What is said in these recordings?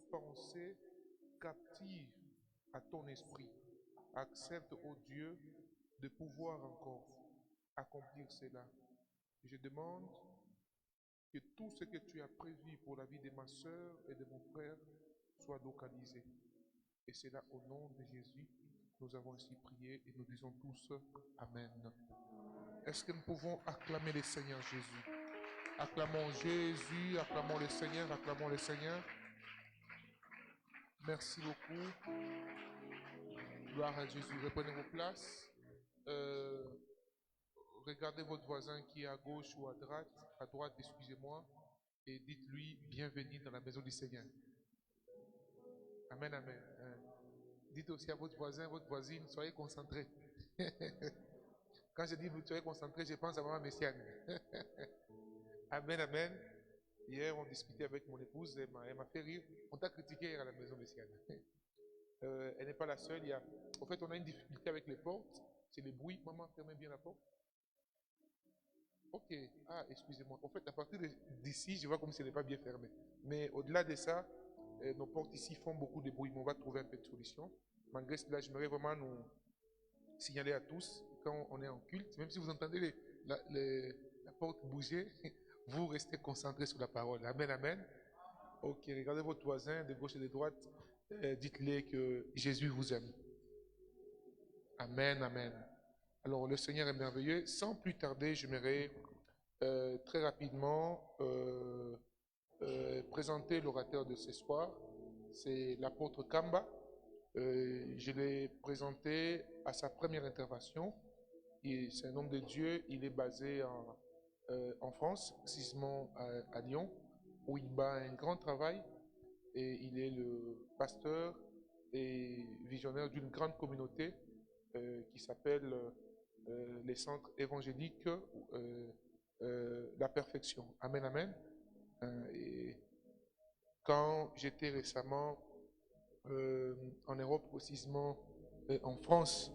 pensée captive à ton esprit. Accepte, ô Dieu, de pouvoir encore accomplir cela. Je demande que tout ce que tu as prévu pour la vie de ma soeur et de mon frère soit localisé. Et c'est là au nom de Jésus, nous avons ainsi prié et nous disons tous Amen. Est-ce que nous pouvons acclamer le Seigneur Jésus? Acclamons Jésus, acclamons le Seigneur, acclamons le Seigneur. Merci beaucoup. Gloire à Jésus. Reprenez vos places. Regardez votre voisin qui est à gauche ou à droite, excusez-moi, et dites-lui bienvenue dans la maison du Seigneur. Amen, amen. Dites aussi à votre voisin, votre voisine, soyez concentrés. Quand je dis vous soyez concentrés, je pense à Maman Messiane. Amen, amen. Hier, on discutait avec mon épouse, elle m'a fait rire. On t'a critiqué hier à la maison Messiane. Elle n'est pas la seule. En fait, on a une difficulté avec les portes. C'est le bruit. Maman, fermez bien la porte. Ok. Ah, excusez-moi. En fait, à partir d'ici, je vois comme si elle n'est pas bien fermée. Mais au-delà de ça, nos portes ici font beaucoup de bruit. Mais on va trouver un peu de solution. Malgré cela, j'aimerais vraiment nous signaler à tous, quand on est en culte, même si vous entendez la porte bouger, vous restez concentrés sur la parole. Amen, amen. Ok, regardez votre voisin de gauche et de droite. Dites-les que Jésus vous aime. Amen, amen. Alors, le Seigneur est merveilleux. Sans plus tarder, j'aimerais très rapidement présenter l'orateur de ce soir. C'est l'apôtre Kamba. Je l'ai présenté à sa première intervention. C'est un homme de Dieu. Il est basé en France, précisément à Lyon, où il bat un grand travail. Et il est le pasteur et visionnaire d'une grande communauté qui s'appelle les centres évangéliques La Perfection. Amen, amen. Et quand j'étais récemment en Europe, précisément en France,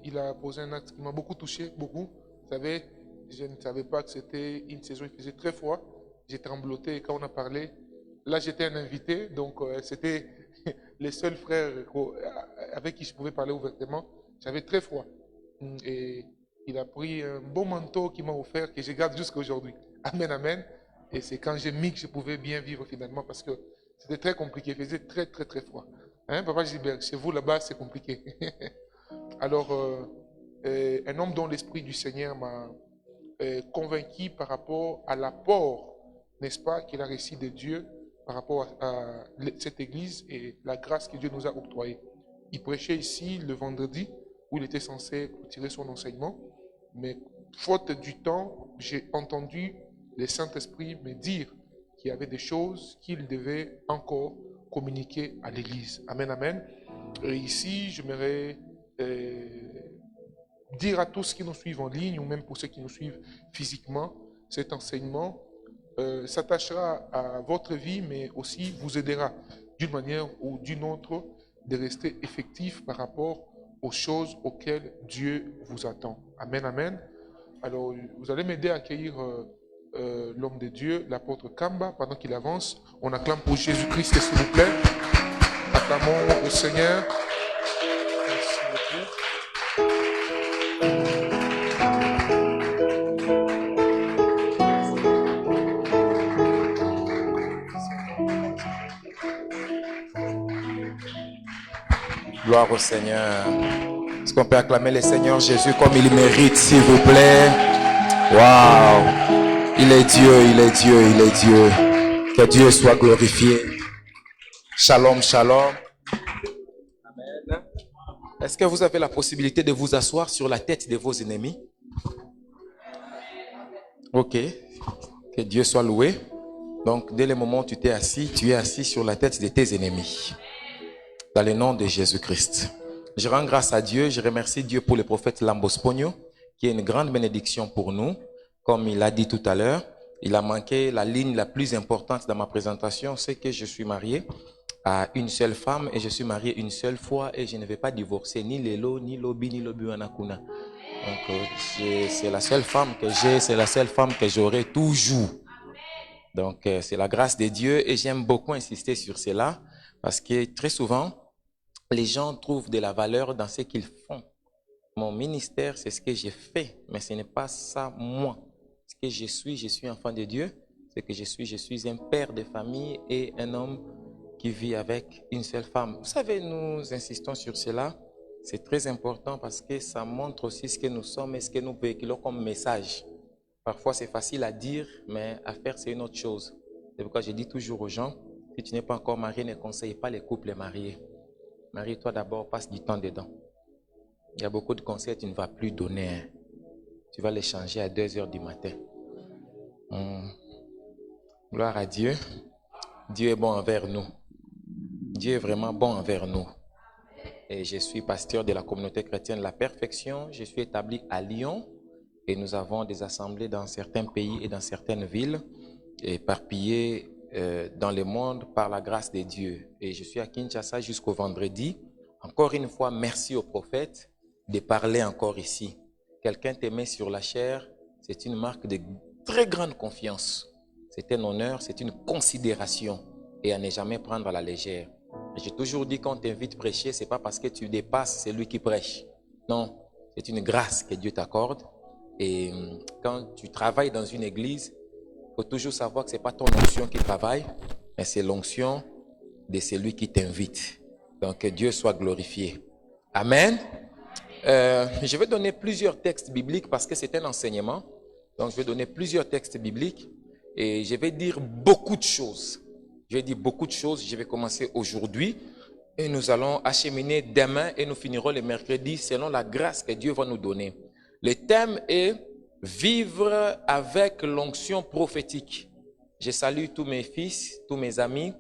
il a posé un acte qui m'a beaucoup touché, beaucoup. Vous savez, je ne savais pas que c'était une saison, il faisait très froid. J'ai trembloté quand on a parlé. Là, j'étais un invité, donc c'était les seuls frères avec qui je pouvais parler ouvertement. J'avais très froid. Et il a pris un beau manteau qu'il m'a offert, que je garde jusqu'à aujourd'hui. Amen, amen. Et c'est quand j'ai mis que je pouvais bien vivre finalement, parce que c'était très compliqué. Il faisait très, très, très froid. Hein, Papa Gilbert, chez vous là-bas, c'est compliqué. Alors, un homme dont l'Esprit du Seigneur m'a convaincu par rapport à l'apport, n'est-ce pas, qu'il a reçu de Dieu par rapport à cette église et la grâce que Dieu nous a octroyée. Il prêchait ici le vendredi où il était censé tirer son enseignement, mais faute du temps, j'ai entendu le Saint-Esprit me dire qu'il y avait des choses qu'il devait encore communiquer à l'église. Amen, amen. Et ici, j'aimerais dire à tous qui nous suivent en ligne ou même pour ceux qui nous suivent physiquement, cet enseignement s'attachera à votre vie, mais aussi vous aidera d'une manière ou d'une autre de rester effectif par rapport aux choses auxquelles Dieu vous attend. Amen, amen. Alors, vous allez m'aider à accueillir l'homme de Dieu, l'apôtre Kamba, pendant qu'il avance. On acclame pour Jésus-Christ, s'il vous plaît. Acclamons le Seigneur. Merci beaucoup. Gloire au Seigneur. Est-ce qu'on peut acclamer le Seigneur Jésus comme il mérite, s'il vous plaît? Waouh! Il est Dieu, il est Dieu, il est Dieu. Que Dieu soit glorifié. Shalom, shalom. Amen. Est-ce que vous avez la possibilité de vous asseoir sur la tête de vos ennemis? Ok. Que Dieu soit loué. Donc, dès le moment où tu t'es assis, tu es assis sur la tête de tes ennemis. Dans le nom de Jésus-Christ. Je rends grâce à Dieu. Je remercie Dieu pour le prophète Lambos Pogno, qui est une grande bénédiction pour nous. Comme il a dit tout à l'heure, il a manqué la ligne la plus importante dans ma présentation, c'est que je suis marié à une seule femme et je suis marié une seule fois et je ne vais pas divorcer ni Lelo, ni Lobi, ni Lobi Wanakuna. Donc, c'est la seule femme que j'ai, c'est la seule femme que j'aurai toujours Donc, c'est la grâce de Dieu et j'aime beaucoup insister sur cela parce que très souvent, les gens trouvent de la valeur dans ce qu'ils font. Mon ministère, c'est ce que j'ai fait, mais ce n'est pas ça moi. Ce que je suis enfant de Dieu. Ce que je suis un père de famille et un homme qui vit avec une seule femme. Vous savez, nous insistons sur cela. C'est très important parce que ça montre aussi ce que nous sommes et ce que nous véhiculons comme message. Parfois, c'est facile à dire, mais à faire, c'est une autre chose. C'est pourquoi je dis toujours aux gens, si tu n'es pas encore marié, ne conseille pas les couples mariés. Marie-toi d'abord, passe du temps dedans. Il y a beaucoup de conseils que tu ne vas plus donner. Hein. Tu vas les changer à 2 heures du matin. Gloire à Dieu. Dieu est bon envers nous. Dieu est vraiment bon envers nous. Et je suis pasteur de la communauté chrétienne La Perfection. Je suis établi à Lyon et nous avons des assemblées dans certains pays et dans certaines villes, éparpillées dans le monde par la grâce de Dieu. Et je suis à Kinshasa jusqu'au vendredi. Encore une fois, merci au prophète de parler encore ici. Quelqu'un t'aimait sur la chair, c'est une marque de très grande confiance. C'est un honneur, c'est une considération et à ne jamais prendre à la légère. J'ai toujours dit quand on t'invite à prêcher, ce n'est pas parce que tu dépasses celui qui prêche. Non, c'est une grâce que Dieu t'accorde. Et quand tu travailles dans une église, il faut toujours savoir que ce n'est pas ton onction qui travaille, mais c'est l'onction de celui qui t'invite. Donc que Dieu soit glorifié. Amen. Je vais donner plusieurs textes bibliques parce que c'est un enseignement. Donc je vais donner plusieurs textes bibliques et je vais dire beaucoup de choses. Je vais dire beaucoup de choses. Je vais commencer aujourd'hui et nous allons acheminer demain et nous finirons le mercredi selon la grâce que Dieu va nous donner. Le thème est vivre avec l'onction prophétique. Je salue tous mes fils, tous mes amis,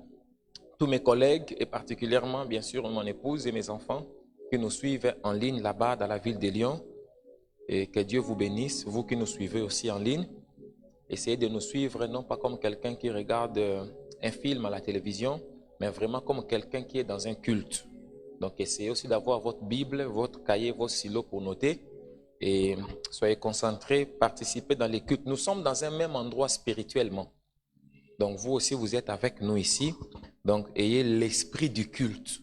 tous mes collègues et particulièrement, bien sûr, mon épouse et mes enfants qui nous suivent en ligne là-bas dans la ville de Lyon. Et que Dieu vous bénisse, vous qui nous suivez aussi en ligne. Essayez de nous suivre non pas comme quelqu'un qui regarde un film à la télévision, mais vraiment comme quelqu'un qui est dans un culte. Donc essayez aussi d'avoir votre Bible, votre cahier, vos stylos pour noter. Et soyez concentrés, participez dans les cultes. Nous sommes dans un même endroit spirituellement. Donc vous aussi, vous êtes avec nous ici. Donc ayez l'esprit du culte.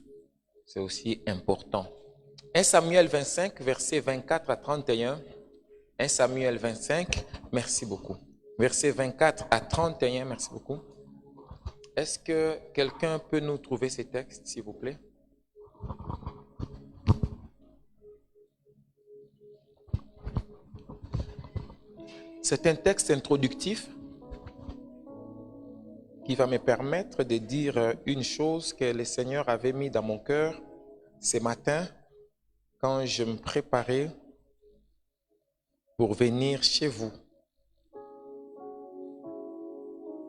C'est aussi important. 1 Samuel 25, versets 24 à 31. 1 Samuel 25, merci beaucoup. Versets 24 à 31, merci beaucoup. Est-ce que quelqu'un peut nous trouver ces textes, s'il vous plaît? C'est un texte introductif qui va me permettre de dire une chose que le Seigneur avait mis dans mon cœur ce matin quand je me préparais pour venir chez vous.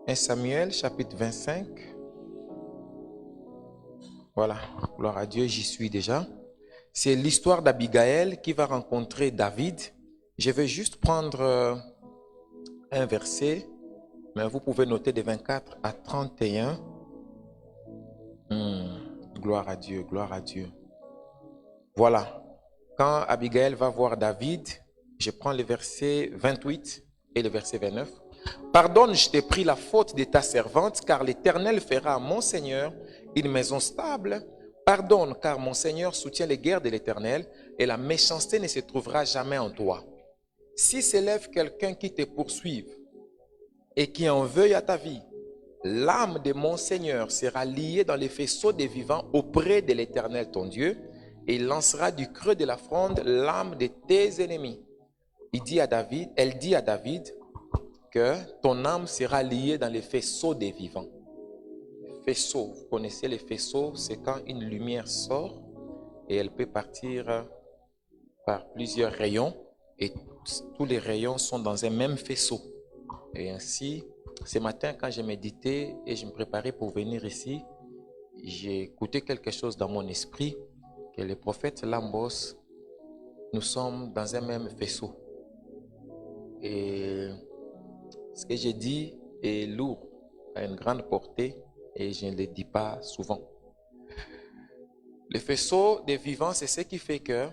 1 Samuel, chapitre 25. Voilà, gloire à Dieu, j'y suis déjà. C'est l'histoire d'Abigaël qui va rencontrer David. Je vais juste prendre un verset, mais vous pouvez noter de 24 à 31. Gloire à Dieu, gloire à Dieu. Voilà, quand Abigaël va voir David, je prends le verset 28 et le verset 29. Pardonne, je t'ai pris la faute de ta servante, car l'Éternel fera à mon Seigneur une maison stable. Pardonne, car mon Seigneur soutient les guerres de l'Éternel, et la méchanceté ne se trouvera jamais en toi. Si s'élève quelqu'un qui te poursuive et qui en veuille à ta vie, l'âme de mon Seigneur sera liée dans les faisceaux des vivants auprès de l'Éternel ton Dieu, et il lancera du creux de la fronde l'âme de tes ennemis. Elle dit à David que ton âme sera liée dans les faisceaux des vivants. Faisceaux, vous connaissez les faisceaux, c'est quand une lumière sort et elle peut partir par plusieurs rayons et tous les rayons sont dans un même faisceau. Et ainsi, ce matin, quand j'ai médité et je me préparais pour venir ici, j'ai écouté quelque chose dans mon esprit que le prophète Lambos, nous sommes dans un même faisceau. Et ce que j'ai dit est lourd, a une grande portée et je ne le dis pas souvent. Le faisceau des vivants, c'est ce qui fait que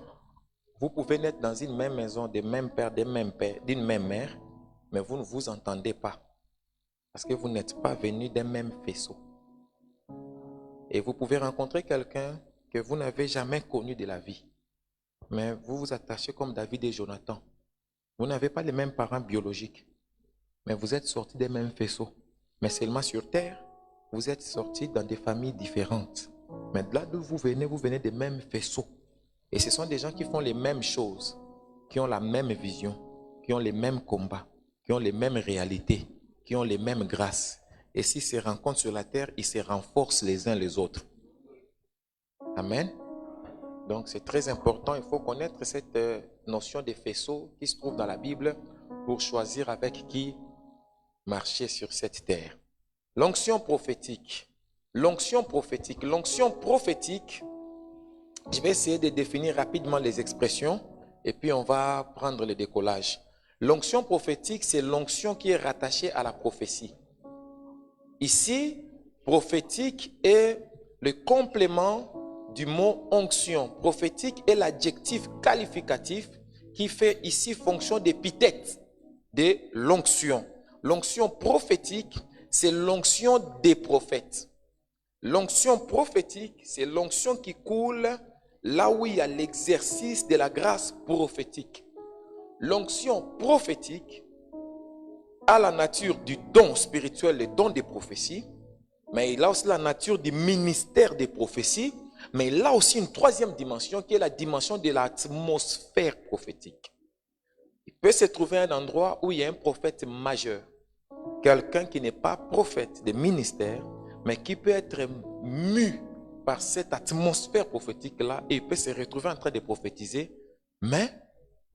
vous pouvez naître dans une même maison, des mêmes pères, d'une même mère, mais vous ne vous entendez pas. Parce que vous n'êtes pas venus d'un même faisceau. Et vous pouvez rencontrer quelqu'un que vous n'avez jamais connu de la vie. Mais vous vous attachez comme David et Jonathan. Vous n'avez pas les mêmes parents biologiques. Mais vous êtes sortis des mêmes faisceaux. Mais seulement sur terre, vous êtes sortis dans des familles différentes. Mais là d'où vous venez des mêmes faisceaux. Et ce sont des gens qui font les mêmes choses, qui ont la même vision, qui ont les mêmes combats, qui ont les mêmes réalités, qui ont les mêmes grâces. Et s'ils se rencontrent sur la terre, ils se renforcent les uns les autres. Amen. Donc c'est très important, il faut connaître cette notion des faisceaux qui se trouve dans la Bible pour choisir avec qui marcher sur cette terre. L'onction prophétique. L'onction prophétique. L'onction prophétique, je vais essayer de définir rapidement les expressions et puis on va prendre le décollage. L'onction prophétique, c'est l'onction qui est rattachée à la prophétie. Ici, prophétique est le complément du mot onction. Prophétique est l'adjectif qualificatif qui fait ici fonction d'épithète de l'onction. L'onction prophétique, c'est l'onction des prophètes. L'onction prophétique, c'est l'onction qui coule là où il y a l'exercice de la grâce prophétique. L'onction prophétique a la nature du don spirituel, le don des prophéties, mais il a aussi la nature du ministère des prophéties, mais il a aussi une troisième dimension qui est la dimension de l'atmosphère prophétique. Il peut se trouver un endroit où il y a un prophète majeur, quelqu'un qui n'est pas prophète de ministère, mais qui peut être mu par cette atmosphère prophétique-là et il peut se retrouver en train de prophétiser, mais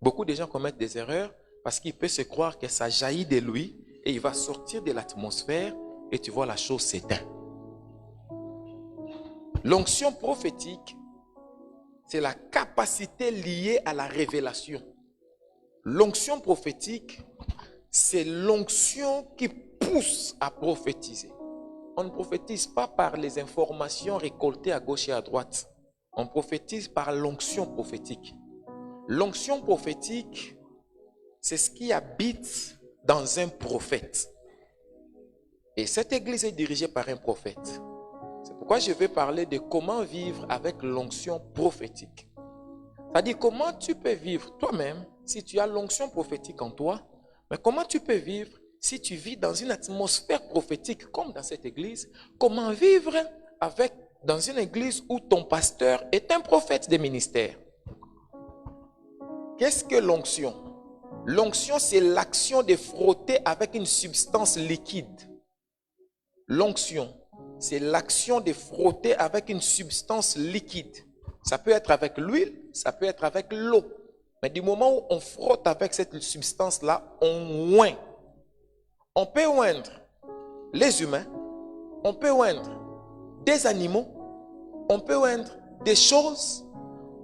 beaucoup de gens commettent des erreurs parce qu'il peut se croire que ça jaillit de lui et il va sortir de l'atmosphère et tu vois la chose s'éteint. L'onction prophétique, c'est la capacité liée à la révélation. L'onction prophétique, c'est l'onction qui pousse à prophétiser. On ne prophétise pas par les informations récoltées à gauche et à droite. On prophétise par l'onction prophétique. L'onction prophétique, c'est ce qui habite dans un prophète. Et cette église est dirigée par un prophète. C'est pourquoi je vais parler de comment vivre avec l'onction prophétique. C'est-à-dire comment tu peux vivre toi-même si tu as l'onction prophétique en toi, mais comment tu peux vivre si tu vis dans une atmosphère prophétique comme dans cette église. Comment vivre dans une église où ton pasteur est un prophète des ministères. Qu'est-ce que l'onction? L'onction, c'est l'action de frotter avec une substance liquide. L'onction, c'est l'action de frotter avec une substance liquide. Ça peut être avec l'huile, ça peut être avec l'eau. Mais du moment où on frotte avec cette substance-là, on oint. On peut oindre les humains, on peut oindre des animaux, on peut oindre des choses,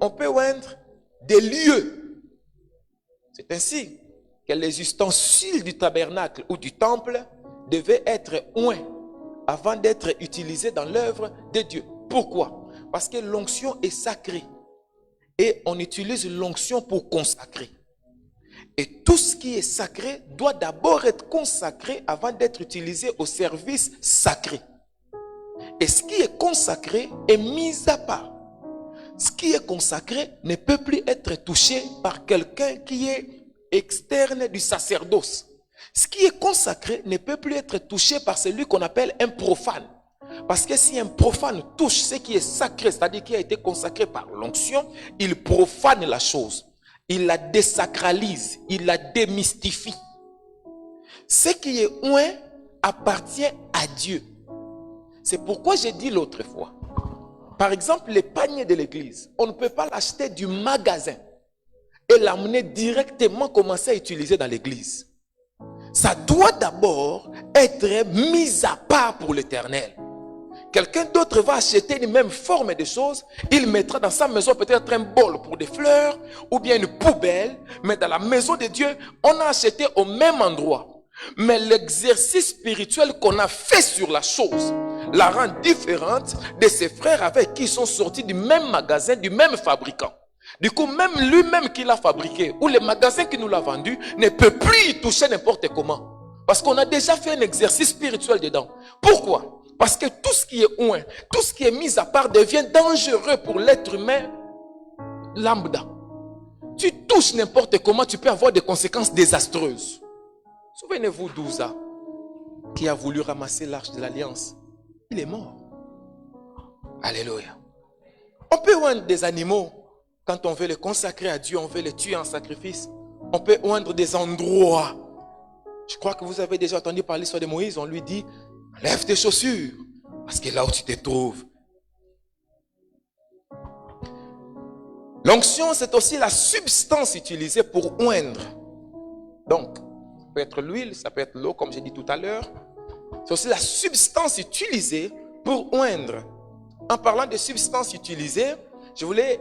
on peut oindre des lieux. C'est ainsi que les ustensiles du tabernacle ou du temple devaient être oints avant d'être utilisés dans l'œuvre de Dieu. Pourquoi? Parce que l'onction est sacrée et on utilise l'onction pour consacrer. Et tout ce qui est sacré doit d'abord être consacré avant d'être utilisé au service sacré. Et ce qui est consacré est mis à part. Ce qui est consacré ne peut plus être touché par quelqu'un qui est externe du sacerdoce. Ce qui est consacré ne peut plus être touché par celui qu'on appelle un profane. Parce que si un profane touche ce qui est sacré, c'est-à-dire qui a été consacré par l'onction, il profane la chose. Il la désacralise, il la démystifie. Ce qui est oint appartient à Dieu. C'est pourquoi j'ai dit l'autre fois. Par exemple, les paniers de l'église, on ne peut pas l'acheter du magasin et l'amener directement commencer à utiliser dans l'église. Ça doit d'abord être mis à part pour l'Éternel. Quelqu'un d'autre va acheter une même forme de choses. Il mettra dans sa maison peut-être un bol pour des fleurs ou bien une poubelle. Mais dans la maison de Dieu, on a acheté au même endroit. Mais l'exercice spirituel qu'on a fait sur la chose la rend différente de ses frères avec qui ils sont sortis du même magasin, du même fabricant. Du coup, même lui-même qui l'a fabriqué ou le magasin qui nous l'a vendu ne peut plus y toucher n'importe comment. Parce Parce qu'on a déjà fait un exercice spirituel dedans. Pourquoi? Parce que tout ce qui est oint, tout ce qui est mis à part devient dangereux pour l'être humain lambda. Tu touches n'importe comment, tu peux avoir des conséquences désastreuses. Souvenez-vous d'Ouza, qui a voulu ramasser l'arche de l'alliance. Il est mort. Alléluia. On peut oindre des animaux quand on veut les consacrer à Dieu, on veut les tuer en sacrifice. On peut oindre des endroits. Je crois que vous avez déjà entendu parler l'histoire de Moïse. On lui dit, lève tes chaussures, parce que là où tu te trouves. L'onction, c'est aussi la substance utilisée pour oindre. Donc, ça peut être l'huile, ça peut être l'eau, comme j'ai dit tout à l'heure. C'est aussi la substance utilisée pour oindre. En parlant de substances utilisées, je voulais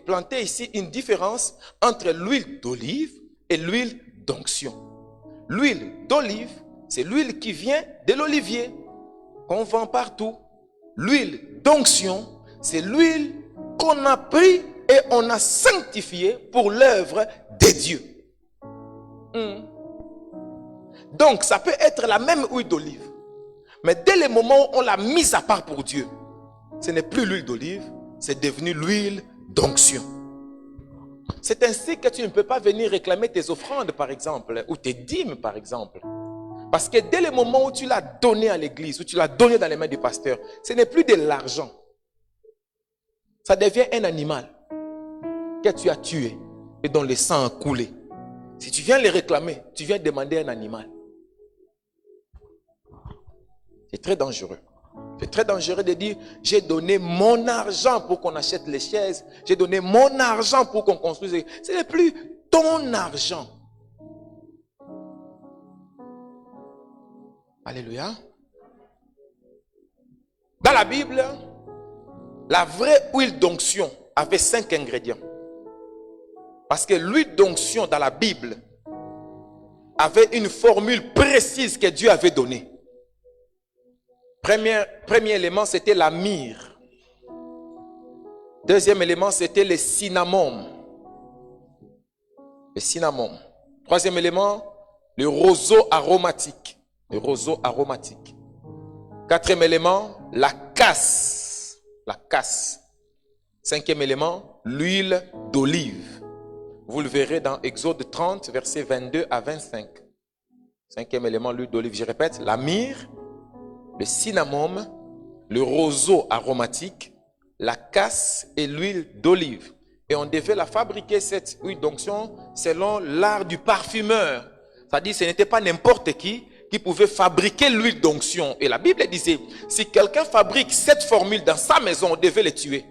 planter ici une différence entre l'huile d'olive et l'huile d'onction. L'huile d'olive, c'est l'huile qui vient de l'olivier, qu'on vend partout. L'huile d'onction, c'est l'huile qu'on a pris et on a sanctifié pour l'œuvre de Dieu. Donc, ça peut être la même huile d'olive. Mais dès le moment où on l'a mise à part pour Dieu, ce n'est plus l'huile d'olive, c'est devenu l'huile d'onction. C'est ainsi que tu ne peux pas venir réclamer tes offrandes, par exemple, ou tes dîmes, par exemple. Parce que dès le moment où tu l'as donné à l'église, où tu l'as donné dans les mains du pasteur, ce n'est plus de l'argent. Ça devient un animal que tu as tué et dont le sang a coulé. Si tu viens le réclamer, tu viens demander un animal. C'est très dangereux. C'est très dangereux de dire, j'ai donné mon argent pour qu'on achète les chaises. J'ai donné mon argent pour qu'on construise. Ce n'est plus ton argent. Alléluia. Dans la Bible, la vraie huile d'onction avait 5 ingrédients. Parce que l'huile d'onction dans la Bible avait une formule précise que Dieu avait donnée. Premier élément, c'était la myrrhe. Deuxième élément, c'était le cinnamome. Le cinnamome. Troisième élément, le roseau aromatique. Le roseau aromatique. Quatrième élément, la casse. La casse. Cinquième élément, l'huile d'olive. Vous le verrez dans Exode 30, versets 22 à 25. Cinquième élément, l'huile d'olive. Je répète, la myrrhe, le cinnamome, le roseau aromatique, la casse et l'huile d'olive. Et on devait la fabriquer, cette huile d'onction, selon l'art du parfumeur. C'est-à-dire, ce n'était pas n'importe qui pouvait fabriquer l'huile d'onction. Et la Bible disait, si quelqu'un fabrique cette formule dans sa maison, on devait le tuer.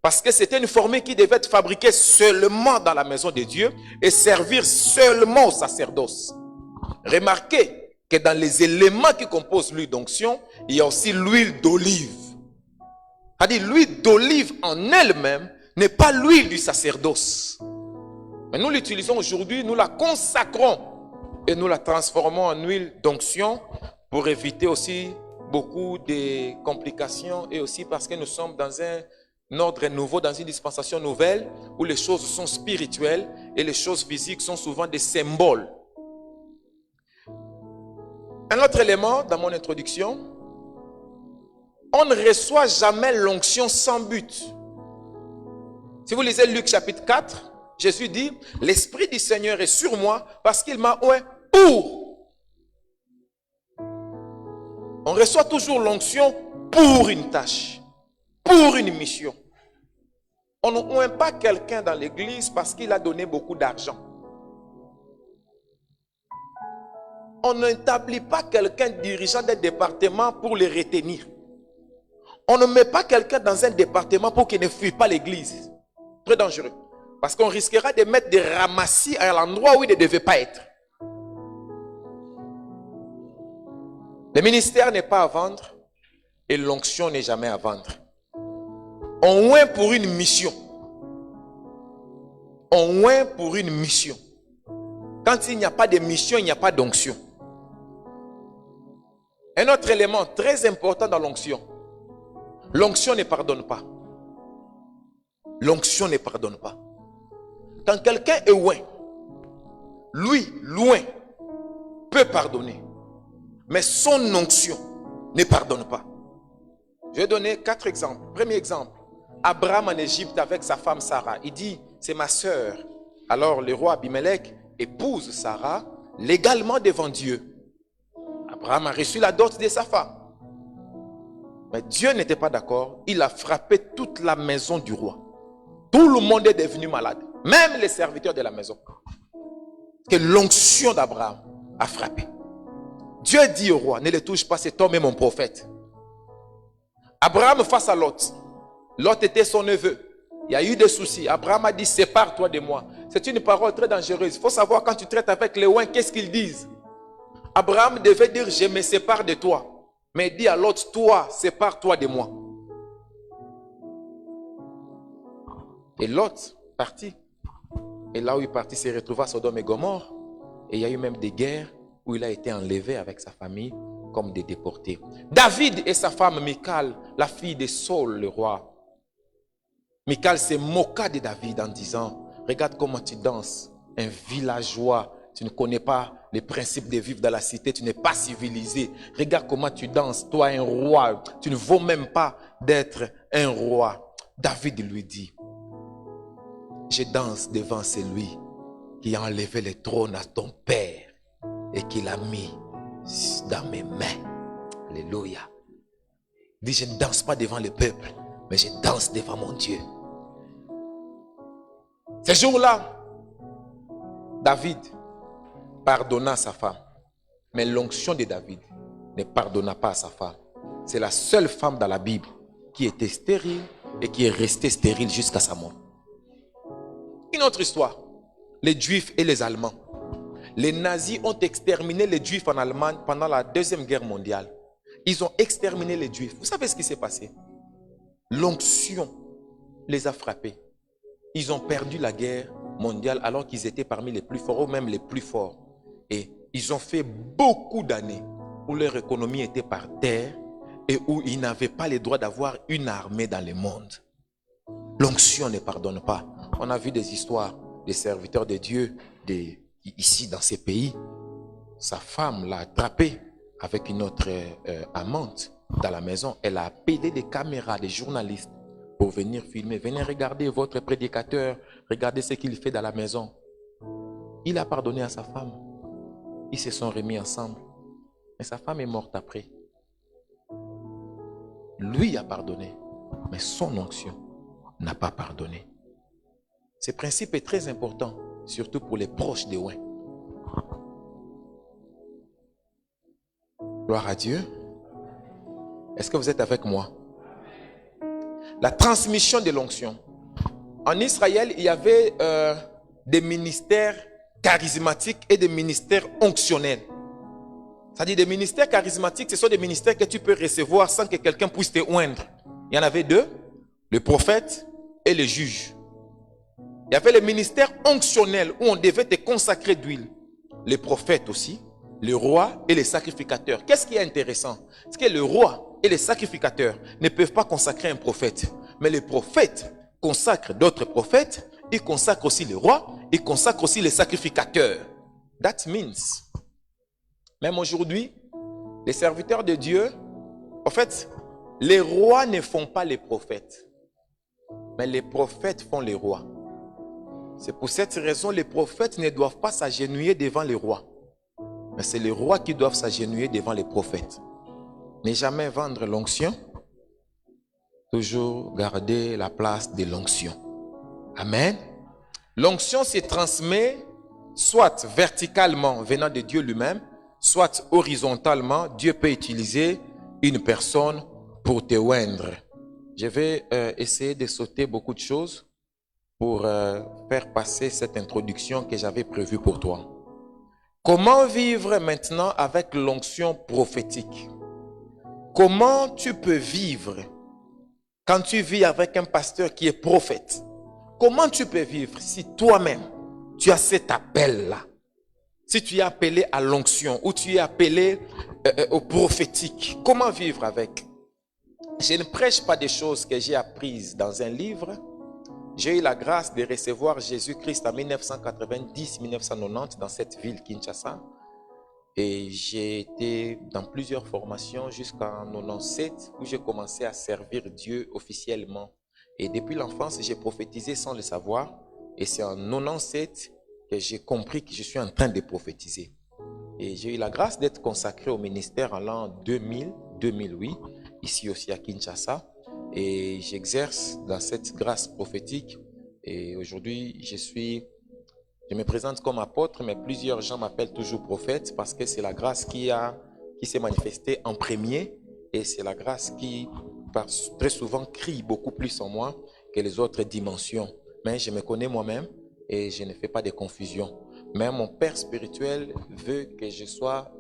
Parce que c'était une formule qui devait être fabriquée seulement dans la maison de Dieu et servir seulement au sacerdoce. Remarquez que dans les éléments qui composent l'huile d'onction, il y a aussi l'huile d'olive. C'est-à-dire l'huile d'olive en elle-même n'est pas l'huile du sacerdoce. Mais nous l'utilisons aujourd'hui, nous la consacrons et nous la transformons en huile d'onction pour éviter aussi beaucoup de complications et aussi parce que nous sommes dans un ordre nouveau, dans une dispensation nouvelle où les choses sont spirituelles et les choses physiques sont souvent des symboles. Un autre élément dans mon introduction, on ne reçoit jamais l'onction sans but. Si vous lisez Luc chapitre 4, Jésus dit, l'Esprit du Seigneur est sur moi parce qu'il m'a oint pour. On reçoit toujours l'onction pour une tâche, pour une mission. On ne oint pas quelqu'un dans l'église parce qu'il a donné beaucoup d'argent. On n'établit pas quelqu'un dirigeant d'un département pour le retenir. On ne met pas quelqu'un dans un département pour qu'il ne fuit pas l'église. Très dangereux. Parce qu'on risquera de mettre des ramassis à l'endroit où il ne devait pas être. Le ministère n'est pas à vendre et l'onction n'est jamais à vendre. On oint pour une mission. On oint pour une mission. Quand il n'y a pas de mission, il n'y a pas d'onction. Un autre élément très important dans l'onction. L'onction ne pardonne pas. L'onction ne pardonne pas. Quand quelqu'un est oint, lui, loin, peut pardonner. Mais son onction ne pardonne pas. Je vais donner 4 exemples. Premier exemple, Abraham en Égypte avec sa femme Sarah. Il dit, c'est ma sœur. Alors le roi Abimelech épouse Sarah légalement devant Dieu. Abraham a reçu la dot de sa femme. Mais Dieu n'était pas d'accord. Il a frappé toute la maison du roi. Tout le monde est devenu malade. Même les serviteurs de la maison. Que l'onction d'Abraham a frappé. Dieu dit au roi, ne le touche pas, cet homme est mon prophète. Abraham face à Lot. Lot était son neveu. Il y a eu des soucis. Abraham a dit, sépare-toi de moi. C'est une parole très dangereuse. Il faut savoir quand tu traites avec les ouins, qu'est-ce qu'ils disent. Abraham devait dire, je me sépare de toi. Mais il dit à Lot, toi, sépare-toi de moi. Et Lot partit. Et là où il partit, il s'est retrouvé à Sodome et Gomorrhe. Et il y a eu même des guerres où il a été enlevé avec sa famille comme des déportés. David et sa femme Michal, la fille de Saul, le roi. Michal se moqua de David en disant, regarde comment tu danses, un villageois, tu ne connais pas les principes de vivre dans la cité, tu n'es pas civilisé. Regarde comment tu danses, toi un roi, tu ne vaux même pas d'être un roi. David lui dit, je danse devant celui qui a enlevé le trône à ton père et qui l'a mis dans mes mains. Alléluia. Il dit, je ne danse pas devant le peuple, mais je danse devant mon Dieu. Ce jour-là, David pardonna sa femme. Mais l'onction de David ne pardonna pas à sa femme. C'est la seule femme dans la Bible qui était stérile et qui est restée stérile jusqu'à sa mort. Une autre histoire. Les Juifs et les Allemands. Les nazis ont exterminé les Juifs en Allemagne pendant la Deuxième Guerre mondiale. Ils ont exterminé les Juifs. Vous savez ce qui s'est passé? L'onction les a frappés. Ils ont perdu la guerre mondiale alors qu'ils étaient parmi les plus forts ou même les plus forts. Et ils ont fait beaucoup d'années où leur économie était par terre et où ils n'avaient pas le droit d'avoir une armée dans le monde. L'onction ne pardonne pas. On a vu des histoires des serviteurs de Dieu ici dans ces pays. Sa femme l'a attrapé avec une autre amante dans la maison. Elle a appelé des caméras, des journalistes pour venir filmer. Venez regarder votre prédicateur, regardez ce qu'il fait dans la maison. Il a pardonné à sa femme. Ils se sont remis ensemble. Mais sa femme est morte après. Lui a pardonné, mais son onction n'a pas pardonné. Ce principe est très important, surtout pour les proches des ouins. Gloire à Dieu. Est-ce que vous êtes avec moi? La transmission de l'onction. En Israël, il y avait des ministères charismatiques et des ministères onctionnels. C'est-à-dire des ministères charismatiques, ce sont des ministères que tu peux recevoir sans que quelqu'un puisse te oindre. Il y en avait 2, le prophète et le juge. Il y avait le ministère onctionnel où on devait te consacrer d'huile. Les prophètes aussi, le roi et les sacrificateurs. Qu'est-ce qui est intéressant? C'est que le roi et les sacrificateurs ne peuvent pas consacrer un prophète. Mais les prophètes consacrent d'autres prophètes. Ils consacrent aussi le roi. Ils consacrent aussi les sacrificateurs. That means, même aujourd'hui, les serviteurs de Dieu, en fait, les rois ne font pas les prophètes. Mais les prophètes font les rois. C'est pour cette raison que les prophètes ne doivent pas s'agenouiller devant les rois. Mais c'est les rois qui doivent s'agenouiller devant les prophètes. Ne jamais vendre l'onction. Toujours garder la place de l'onction. Amen. L'onction se transmet soit verticalement venant de Dieu lui-même, soit horizontalement. Dieu peut utiliser une personne pour te oindre. Je vais essayer de sauter beaucoup de choses pour faire passer cette introduction que j'avais prévue pour toi. Comment vivre maintenant avec l'onction prophétique? Comment tu peux vivre quand tu vis avec un pasteur qui est prophète? Comment tu peux vivre si toi-même tu as cet appel-là? Si tu es appelé à l'onction ou tu es appelé au prophétique, comment vivre avec? Je ne prêche pas des choses que j'ai apprises dans un livre. J'ai eu la grâce de recevoir Jésus-Christ en 1990-1990 dans cette ville, Kinshasa. Et j'ai été dans plusieurs formations jusqu'en 97 où j'ai commencé à servir Dieu officiellement. Et depuis l'enfance, j'ai prophétisé sans le savoir. Et c'est en 97 que j'ai compris que je suis en train de prophétiser. Et j'ai eu la grâce d'être consacré au ministère en l'an 2000-2008, ici aussi à Kinshasa. Et j'exerce dans cette grâce prophétique. Et aujourd'hui, je me présente comme apôtre, mais plusieurs gens m'appellent toujours prophète parce que c'est la grâce qui s'est manifestée en premier. Et c'est la grâce qui, très souvent, crie beaucoup plus en moi que les autres dimensions. Mais je me connais moi-même et je ne fais pas de confusion. Mais mon père spirituel veut que je sois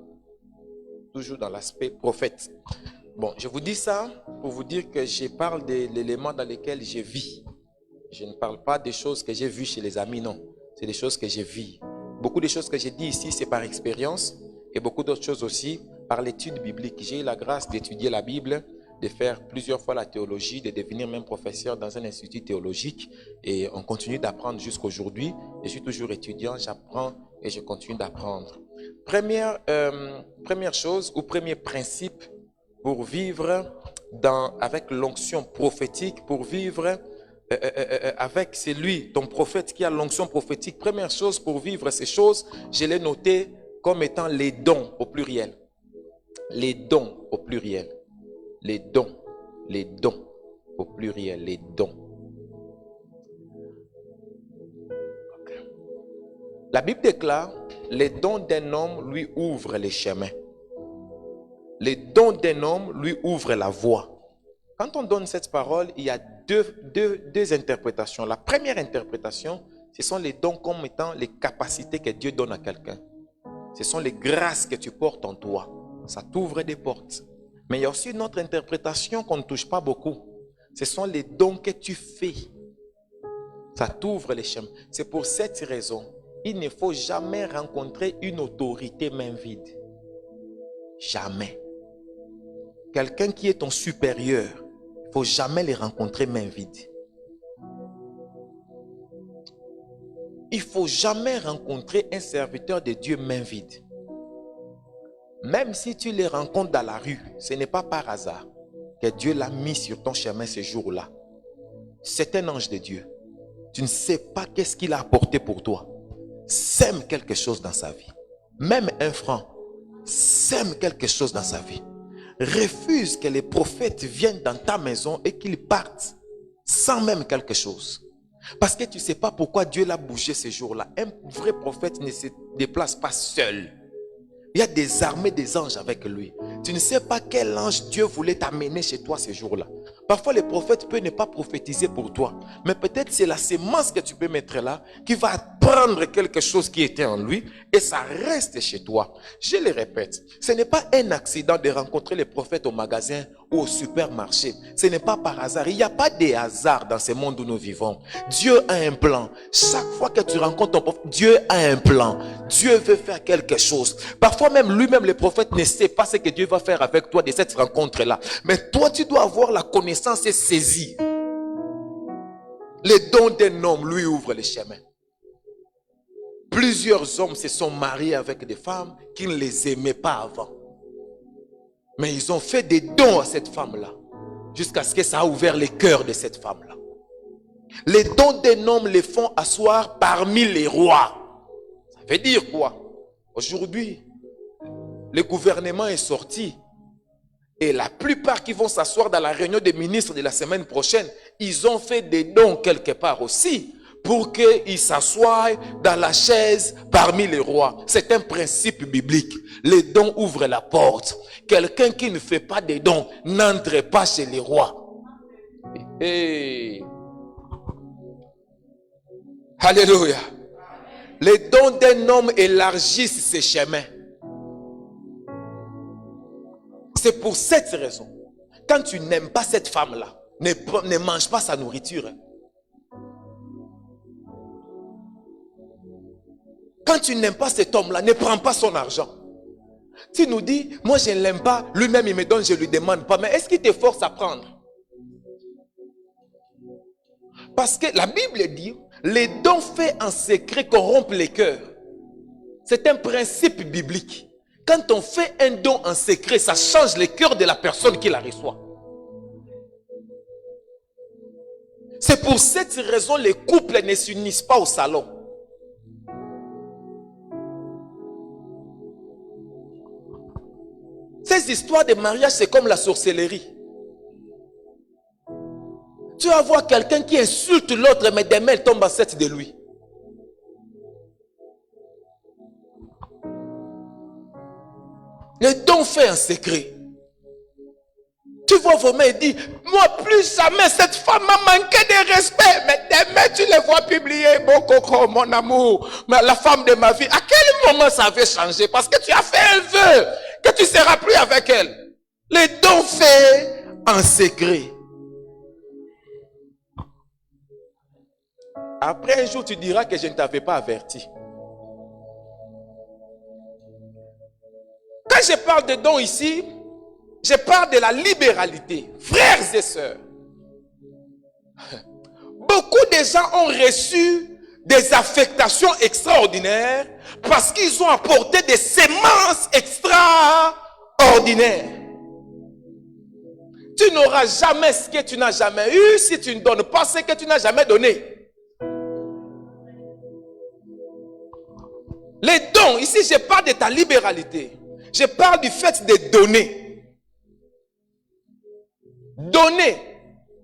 toujours dans l'aspect prophète. Bon, je vous dis ça pour vous dire que je parle de l'élément dans lequel je vis. Je ne parle pas des choses que j'ai vues chez les amis, non. C'est des choses que je vis. Beaucoup de choses que j'ai dit ici, c'est par expérience. Et beaucoup d'autres choses aussi par l'étude biblique. J'ai eu la grâce d'étudier la Bible, de faire plusieurs fois la théologie, de devenir même professeur dans un institut théologique. Et on continue d'apprendre jusqu'à aujourd'hui. Je suis toujours étudiant, j'apprends et je continue d'apprendre. Première chose ou premier principe pour vivre avec l'onction prophétique, pour vivre avec celui, ton prophète qui a l'onction prophétique. Première chose pour vivre ces choses, je l'ai noté comme étant les dons au pluriel. Les dons au pluriel. Les dons au pluriel, les dons. La Bible déclare, les dons d'un homme lui ouvrent les chemins. Les dons d'un homme lui ouvrent la voie. Quand on donne cette parole, il y a deux interprétations. La première interprétation, ce sont les dons comme étant les capacités que Dieu donne à quelqu'un. Ce sont les grâces que tu portes en toi. Ça t'ouvre des portes. Mais il y a aussi une autre interprétation qu'on ne touche pas beaucoup. Ce sont les dons que tu fais. Ça t'ouvre les chemins. C'est pour cette raison, il ne faut jamais rencontrer une autorité main vide. Jamais. Quelqu'un qui est ton supérieur, il ne faut jamais les rencontrer main vide. Il ne faut jamais rencontrer un serviteur de Dieu main vide. Même si tu les rencontres dans la rue, ce n'est pas par hasard que Dieu l'a mis sur ton chemin ce jour-là. C'est un ange de Dieu. Tu ne sais pas qu'est-ce qu'il a apporté pour toi. Sème quelque chose dans sa vie. Même un franc, sème quelque chose dans sa vie. Refuse que les prophètes viennent dans ta maison et qu'ils partent sans même quelque chose. Parce que tu ne sais pas pourquoi Dieu l'a bougé ce jour-là. Un vrai prophète ne se déplace pas seul. Il y a des armées des anges avec lui. Tu ne sais pas quel ange Dieu voulait t'amener chez toi ce jour-là. Parfois, les prophètes peuvent ne pas prophétiser pour toi. Mais peut-être c'est la sémence que tu peux mettre là qui va prendre quelque chose qui était en lui et ça reste chez toi. Je le répète, ce n'est pas un accident de rencontrer les prophètes au magasin ou au supermarché. Ce n'est pas par hasard. Il n'y a pas de hasard dans ce monde où nous vivons. Dieu a un plan. Chaque fois que tu rencontres ton prophète, Dieu a un plan. Dieu veut faire quelque chose. Parfois même lui-même, le prophète ne sait pas ce que Dieu va faire avec toi de cette rencontre-là. Mais toi, tu dois avoir la connaissance et saisie. Les dons d'un homme lui ouvrent les chemins. Plusieurs hommes se sont mariés avec des femmes qui ne les aimaient pas avant. Mais ils ont fait des dons à cette femme-là. Jusqu'à ce que ça a ouvert les cœurs de cette femme-là. Les dons d'un homme les font asseoir parmi les rois. Ça veut dire quoi? Aujourd'hui, le gouvernement est sorti. Et la plupart qui vont s'asseoir dans la réunion des ministres de la semaine prochaine, ils ont fait des dons quelque part aussi pour qu'ils s'assoient dans la chaise parmi les rois. C'est un principe biblique. Les dons ouvrent la porte. Quelqu'un qui ne fait pas des dons n'entre pas chez les rois. Hey. Alléluia. Les dons d'un homme élargissent ses chemins. C'est pour cette raison. Quand tu n'aimes pas cette femme-là, ne mange pas sa nourriture. Quand tu n'aimes pas cet homme-là, ne prends pas son argent. Tu nous dis, moi je ne l'aime pas, lui-même il me donne, je ne lui demande pas. Mais est-ce qu'il te force à prendre? Parce que la Bible dit, les dons faits en secret corrompent les cœurs. C'est un principe biblique. Quand on fait un don en secret, ça change le cœur de la personne qui la reçoit. C'est pour cette raison que les couples ne s'unissent pas au salon. Ces histoires de mariage, c'est comme la sorcellerie. Tu vas voir quelqu'un qui insulte l'autre, mais demain, elle tombe enceinte de lui. Le don fait en secret. Tu vois vos mains et dis, moi plus jamais cette femme m'a manqué de respect. Mais demain tu les vois publier, mon coco, mon amour, la femme de ma vie. À quel moment ça avait changé? Parce que tu as fait un vœu que tu ne seras plus avec elle. Le don fait en secret. Après un jour tu diras que je ne t'avais pas averti. Quand je parle de don ici, je parle de la libéralité. Frères et sœurs, beaucoup de gens ont reçu des affectations extraordinaires parce qu'ils ont apporté des semences extraordinaires. Tu n'auras jamais ce que tu n'as jamais eu si tu ne donnes pas ce que tu n'as jamais donné. Les dons, ici je parle de ta libéralité. Je parle du fait de donner. Donner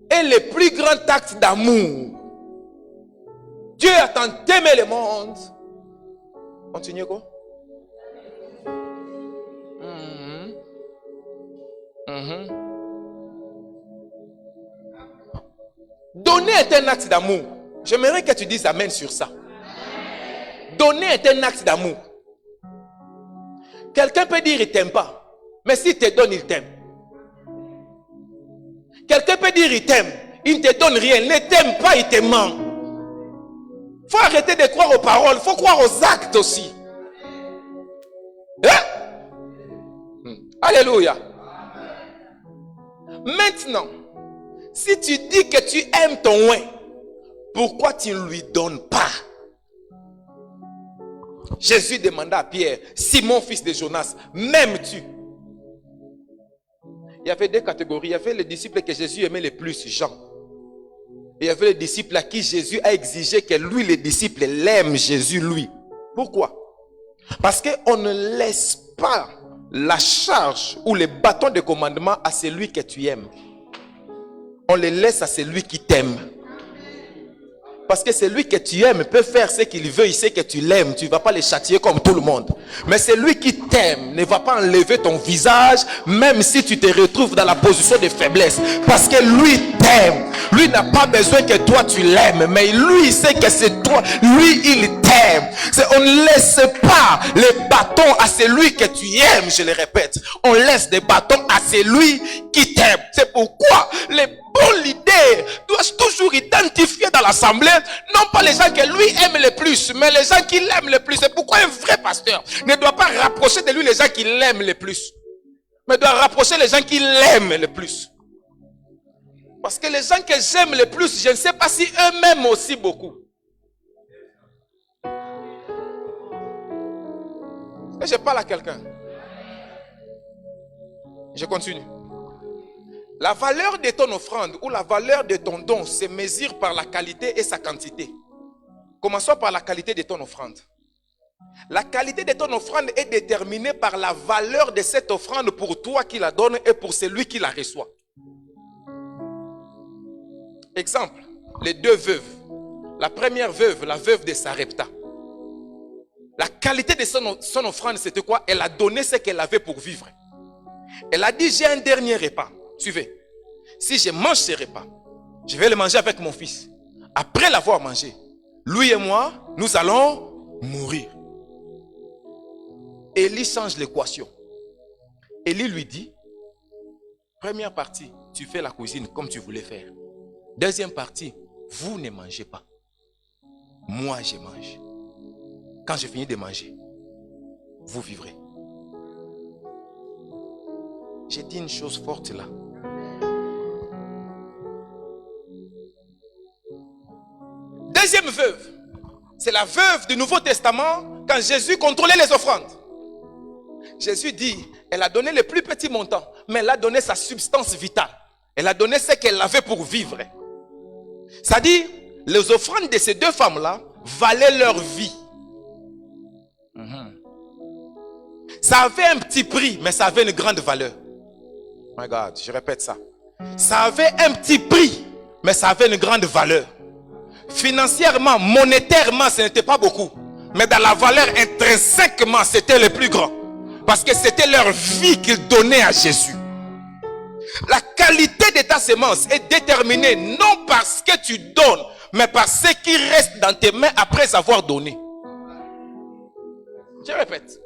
est le plus grand acte d'amour. Dieu a tant aimé le monde. Continuez quoi? Donner est un acte d'amour. J'aimerais que tu dises amen sur ça. Donner est un acte d'amour. Quelqu'un peut dire il t'aime pas, mais s'il te donne, il t'aime. Quelqu'un peut dire il t'aime, il ne te donne rien, ne t'aime pas, il te ment. Il faut arrêter de croire aux paroles, il faut croire aux actes aussi. Hein? Alléluia. Maintenant, si tu dis que tu aimes ton oin, pourquoi tu ne lui donnes pas? Jésus demanda à Pierre, Simon fils de Jonas, m'aimes-tu? Il y avait deux catégories. Il y avait les disciples que Jésus aimait le plus, Jean. Et il y avait les disciples à qui Jésus a exigé que lui, les disciples, l'aiment Jésus, lui. Pourquoi? Parce qu'on ne laisse pas la charge ou le bâton de commandement à celui que tu aimes. On le laisse à celui qui t'aime. Parce que celui que tu aimes peut faire ce qu'il veut, il sait que tu l'aimes, tu ne vas pas le châtier comme tout le monde. Mais celui qui t'aime ne va pas enlever ton visage, même si tu te retrouves dans la position de faiblesse. Parce que lui t'aime. Lui n'a pas besoin que toi tu l'aimes, mais lui il sait que c'est toi. Lui il t'aime. On ne laisse pas les bâtons à celui que tu aimes, je le répète. On laisse des bâtons à celui qui t'aime. C'est pourquoi les bons leaders doivent toujours identifier dans l'assemblée, non pas les gens que lui aime le plus, mais les gens qui l'aiment le plus. C'est pourquoi un vrai pasteur ne doit pas rapprocher de lui les gens qui l'aiment le plus, mais doit rapprocher les gens qui l'aiment le plus. Parce que les gens que j'aime le plus, je ne sais pas si eux m'aiment aussi beaucoup. Et je parle à quelqu'un. Je continue. La valeur de ton offrande ou la valeur de ton don se mesure par la qualité et sa quantité. Commençons par la qualité de ton offrande. La qualité de ton offrande est déterminée par la valeur de cette offrande pour toi qui la donne et pour celui qui la reçoit. Exemple, les deux veuves. La première veuve, la veuve de Sarepta. La qualité de son offrande, c'était quoi? Elle a donné ce qu'elle avait pour vivre. Elle a dit, j'ai un dernier repas. Suivez. Si je mange ce repas, je vais le manger avec mon fils. Après l'avoir mangé, lui et moi, nous allons mourir. Élie change l'équation. Élie lui dit, première partie, tu fais la cuisine comme tu voulais faire. Deuxième partie, vous ne mangez pas. Moi, je mange. Quand je finis de manger, vous vivrez. J'ai dit une chose forte là. Deuxième veuve, c'est la veuve du Nouveau Testament quand Jésus contrôlait les offrandes. Jésus dit, elle a donné le plus petit montant, mais elle a donné sa substance vitale. Elle a donné ce qu'elle avait pour vivre. C'est-à-dire, les offrandes de ces deux femmes-là valaient leur vie. Ça avait un petit prix, mais ça avait une grande valeur. My God, je répète ça. Ça avait un petit prix, mais ça avait une grande valeur. Financièrement, monétairement, ce n'était pas beaucoup. Mais dans la valeur intrinsèquement, c'était le plus grand. Parce que c'était leur vie qu'ils donnaient à Jésus. La qualité de ta semence est déterminée non par ce que tu donnes, mais par ce qui reste dans tes mains après avoir donné. Je répète.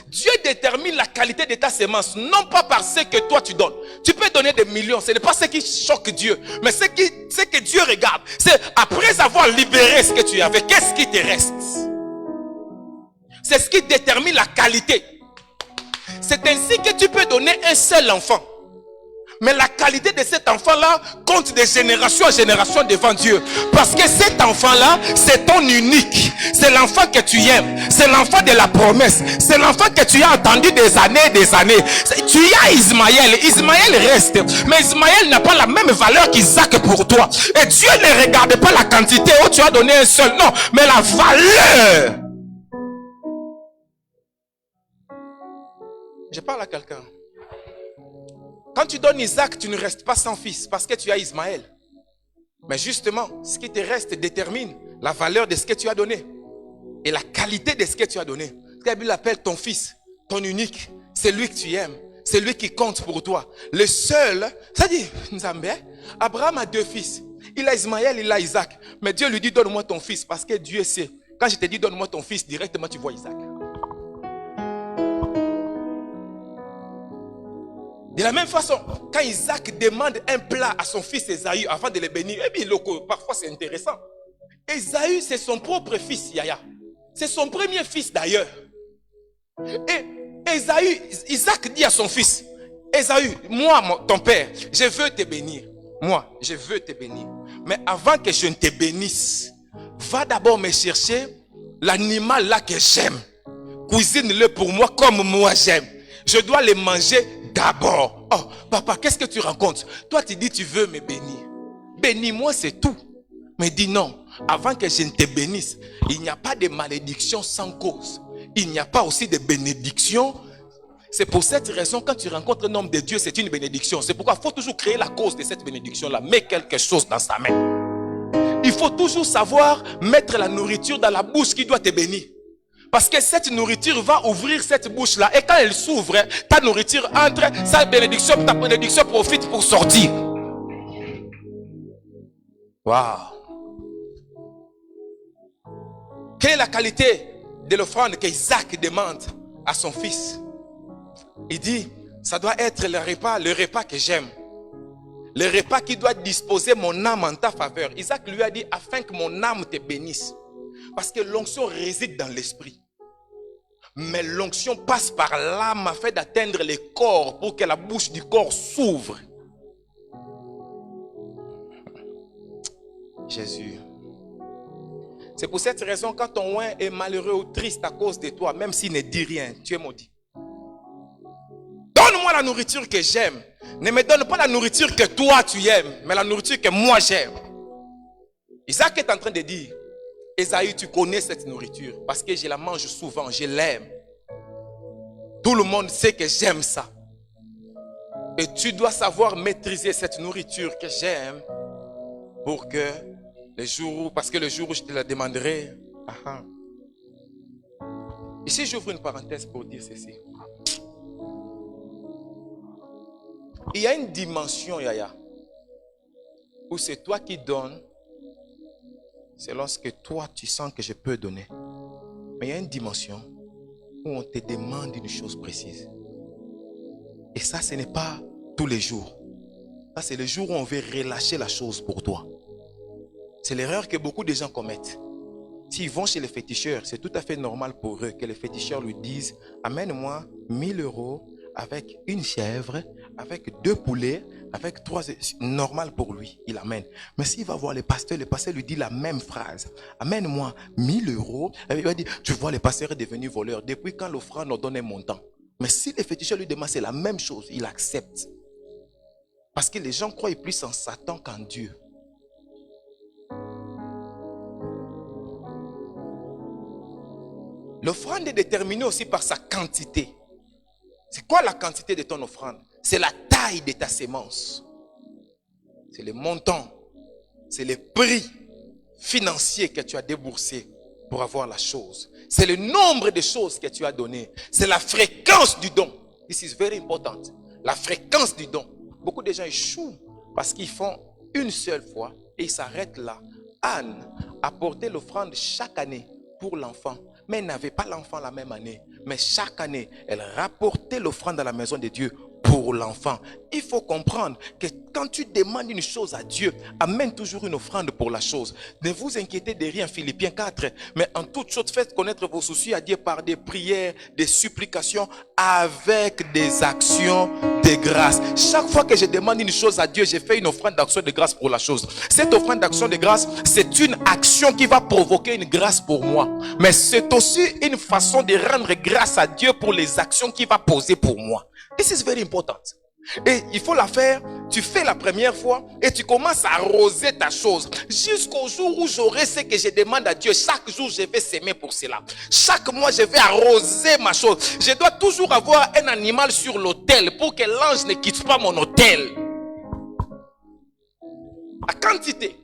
Dieu détermine la qualité de ta semence, non pas par ce que toi tu donnes. Tu peux donner des millions, ce n'est pas ce qui choque Dieu. Mais ce que Dieu regarde, c'est après avoir libéré ce que tu avais, qu'est-ce qui te reste? C'est ce qui détermine la qualité. C'est ainsi que tu peux donner un seul enfant. Mais la qualité de cet enfant-là compte de génération en génération devant Dieu. Parce que cet enfant-là, c'est ton unique. C'est l'enfant que tu aimes. C'est l'enfant de la promesse. C'est l'enfant que tu as entendu des années et des années. Tu as Ismaël. Ismaël reste. Mais Ismaël n'a pas la même valeur qu'Isaac pour toi. Et Dieu ne regarde pas la quantité où tu as donné un seul. Non, mais la valeur. Je parle à quelqu'un. Quand tu donnes Isaac, tu ne restes pas sans fils parce que tu as Ismaël. Mais justement, ce qui te reste détermine la valeur de ce que tu as donné et la qualité de ce que tu as donné. La Bible appelle ton fils, ton unique. C'est lui que tu aimes. C'est lui qui compte pour toi. Le seul, ça dit, Nzambe, Abraham a deux fils. Il a Ismaël, il a Isaac. Mais Dieu lui dit, donne-moi ton fils parce que Dieu sait. Quand je te dis, donne-moi ton fils, directement tu vois Isaac. De la même façon, quand Isaac demande un plat à son fils Esaü avant de le bénir, eh bien, parfois c'est intéressant. Esaü, c'est son propre fils, Yaya. C'est son premier fils d'ailleurs. Et Esaü, Isaac dit à son fils, Esaü, moi, ton père, je veux te bénir. Moi, je veux te bénir. Mais avant que je ne te bénisse, va d'abord me chercher l'animal là que j'aime. Cuisine-le pour moi comme moi j'aime. Je dois le manger d'abord. Oh, papa, qu'est-ce que tu racontes? Toi, tu dis tu veux me bénir. Bénis-moi, c'est tout. Mais dis non, avant que je ne te bénisse, il n'y a pas de malédiction sans cause. Il n'y a pas aussi de bénédiction. C'est pour cette raison, quand tu rencontres un homme de Dieu, c'est une bénédiction. C'est pourquoi il faut toujours créer la cause de cette bénédiction-là. Mets quelque chose dans sa main. Il faut toujours savoir mettre la nourriture dans la bouche qui doit te bénir. Parce que cette nourriture va ouvrir cette bouche-là. Et quand elle s'ouvre, ta nourriture entre, ta bénédiction profite pour sortir. Waouh! Quelle est la qualité de l'offrande qu'Isaac demande à son fils? Il dit, ça doit être le repas que j'aime. Le repas qui doit disposer mon âme en ta faveur. Isaac lui a dit, afin que mon âme te bénisse. Parce que l'onction réside dans l'esprit. Mais l'onction passe par l'âme afin d'atteindre le corps pour que la bouche du corps s'ouvre. Jésus. C'est pour cette raison, quand ton oint est malheureux ou triste à cause de toi, même s'il ne dit rien, tu es maudit. Donne-moi la nourriture que j'aime. Ne me donne pas la nourriture que toi tu aimes, mais la nourriture que moi j'aime. Isaac est en train de dire, Esaü, tu connais cette nourriture parce que je la mange souvent, je l'aime. Tout le monde sait que j'aime ça. Et tu dois savoir maîtriser cette nourriture que j'aime pour que parce que le jour où je te la demanderai. Ici, j'ouvre une parenthèse pour dire ceci. Il y a une dimension, Yaya, où c'est toi qui donnes selon ce que toi tu sens que je peux donner. Mais il y a une dimension où on te demande une chose précise. Et ça, ce n'est pas tous les jours. Ça, c'est le jour où on veut relâcher la chose pour toi. C'est l'erreur que beaucoup de gens commettent. S'ils vont chez les féticheurs, c'est tout à fait normal pour eux que les féticheurs lui disent « Amène-moi 1000 € avec une chèvre, avec 2 poulets, avec 3... » Normal pour lui, il amène. Mais s'il va voir le pasteur lui dit la même phrase. « Amène-moi 1000 €. » Il va dire « Tu vois, le pasteur est devenu voleur. Depuis quand l'offrande nous donne un montant ?» Mais si les féticheurs lui demandent, c'est la même chose, il accepte. Parce que les gens croient plus en Satan qu'en Dieu. L'offrande est déterminée aussi par sa quantité. C'est quoi la quantité de ton offrande? C'est la taille de ta sémence. C'est le montant. C'est le prix financier que tu as déboursé pour avoir la chose. C'est le nombre de choses que tu as donné. C'est la fréquence du don. This is very important. La fréquence du don. Beaucoup de gens échouent parce qu'ils font une seule fois et ils s'arrêtent là. Anne apportait l'offrande chaque année pour l'enfant. Mais elle n'avait pas l'enfant la même année. Mais chaque année, elle rapportait l'offrande à la maison de Dieu pour l'enfant. Il faut comprendre que quand tu demandes une chose à Dieu, amène toujours une offrande pour la chose. Ne vous inquiétez de rien, Philippiens 4. Mais en toute chose, faites connaître vos soucis à Dieu par des prières, des supplications, avec des actions de grâce. Chaque fois que je demande une chose à Dieu, j'ai fait une offrande d'action de grâce pour la chose. Cette offrande d'action de grâce, c'est une action qui va provoquer une grâce pour moi. Mais c'est aussi une façon de rendre grâce à Dieu pour les actions qu'il va poser pour moi. This is very important. Et il faut la faire, tu fais la première fois et tu commences à arroser ta chose jusqu'au jour où j'aurai ce que je demande à Dieu. Chaque jour, je vais s'aimer pour cela. Chaque mois, je vais arroser ma chose. Je dois toujours avoir un animal sur l'autel pour que l'ange ne quitte pas mon autel. La quantité.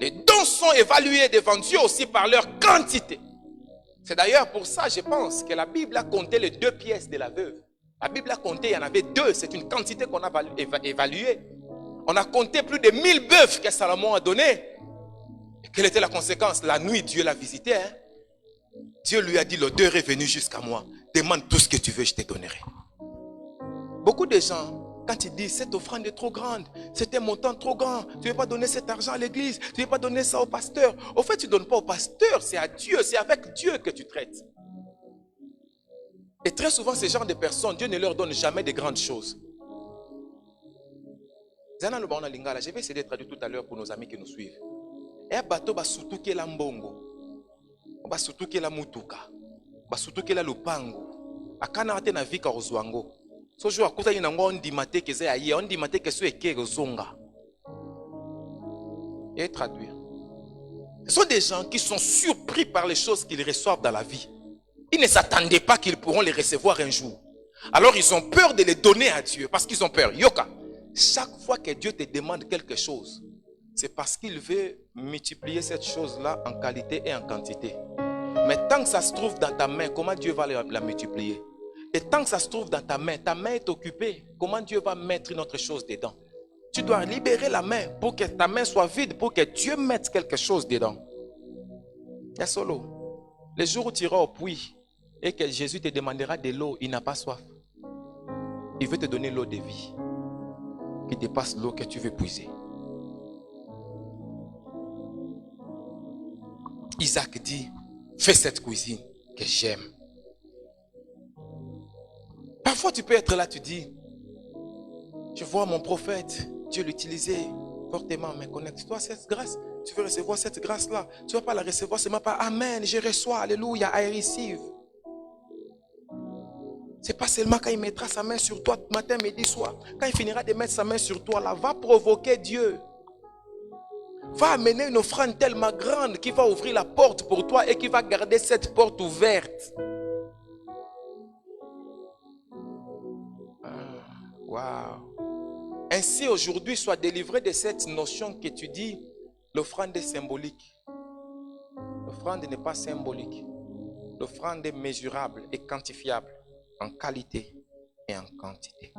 Les dons sont évalués devant Dieu aussi par leur quantité. C'est d'ailleurs pour ça, je pense, que la Bible a compté les 2 pièces de la veuve. La Bible a compté, il y en avait 2. C'est une quantité qu'on a évaluée. On a compté plus de 1000 bœufs que Salomon a donné. Et quelle était la conséquence? La nuit, Dieu l'a visité. Dieu lui a dit, l'odeur est venue jusqu'à moi. Demande tout ce que tu veux, je te donnerai. Beaucoup de gens, quand ils disent, cette offrande est trop grande, c'est un montant trop grand, tu ne veux pas donner cet argent à l'église, tu ne veux pas donner ça au pasteur. Au fait, tu ne donnes pas au pasteur, c'est à Dieu, c'est avec Dieu que tu traites. Et très souvent, ce genre de personnes, Dieu ne leur donne jamais de grandes choses. Je vais essayer de traduire tout à l'heure pour nos amis qui nous suivent. Et bateau ba sutuke la mbongo, ba sutuke la mutuka, ba sutuke la lupango, akana ate na vika ozwango. So jour akuta ina ngo ondimate ke ze aye, ondimate ke so eke ozonga. Et traduire. Ce sont des gens qui sont surpris par les choses qu'ils reçoivent dans la vie. Ils ne s'attendaient pas qu'ils pourront les recevoir un jour. Alors ils ont peur de les donner à Dieu parce qu'ils ont peur. Yoka, chaque fois que Dieu te demande quelque chose, c'est parce qu'il veut multiplier cette chose-là en qualité et en quantité. Mais tant que ça se trouve dans ta main, comment Dieu va la multiplier? Et tant que ça se trouve dans ta main est occupée, comment Dieu va mettre une autre chose dedans? Tu dois libérer la main pour que ta main soit vide, pour que Dieu mette quelque chose dedans. Il y a solo. Le jour où tu iras au puits et que Jésus te demandera de l'eau, il n'a pas soif. Il veut te donner l'eau de vie qui dépasse l'eau que tu veux puiser. Isaac dit, fais cette cuisine que j'aime. Parfois tu peux être là, tu dis, je vois mon prophète, Dieu l'utilisait fortement, mais connecte-toi à cette grâce. Tu veux recevoir cette grâce-là. Tu ne vas pas la recevoir seulement par Amen, je reçois, Alléluia, I receive. Ce n'est pas seulement quand il mettra sa main sur toi matin, midi, soir. Quand il finira de mettre sa main sur toi, là, va provoquer Dieu. Va amener une offrande tellement grande qui va ouvrir la porte pour toi et qui va garder cette porte ouverte. Wow. Ainsi aujourd'hui, sois délivré de cette notion que tu dis, l'offrande est symbolique. L'offrande n'est pas symbolique. L'offrande est mesurable et quantifiable en qualité et en quantité.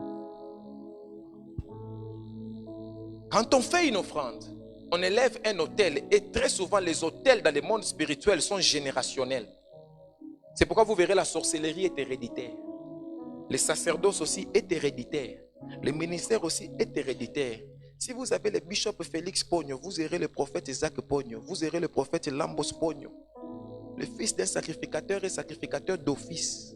Quand on fait une offrande, on élève un autel et très souvent les autels dans le monde spirituel sont générationnels. C'est pourquoi vous verrez la sorcellerie est héréditaire. Le sacerdoce aussi est héréditaire. Le ministère aussi est héréditaire. Si vous avez le bishop Félix Pogno, vous aurez le prophète Isaac Pogno, vous aurez le prophète Lambos Pogno. Le fils d'un sacrificateur est sacrificateur d'office.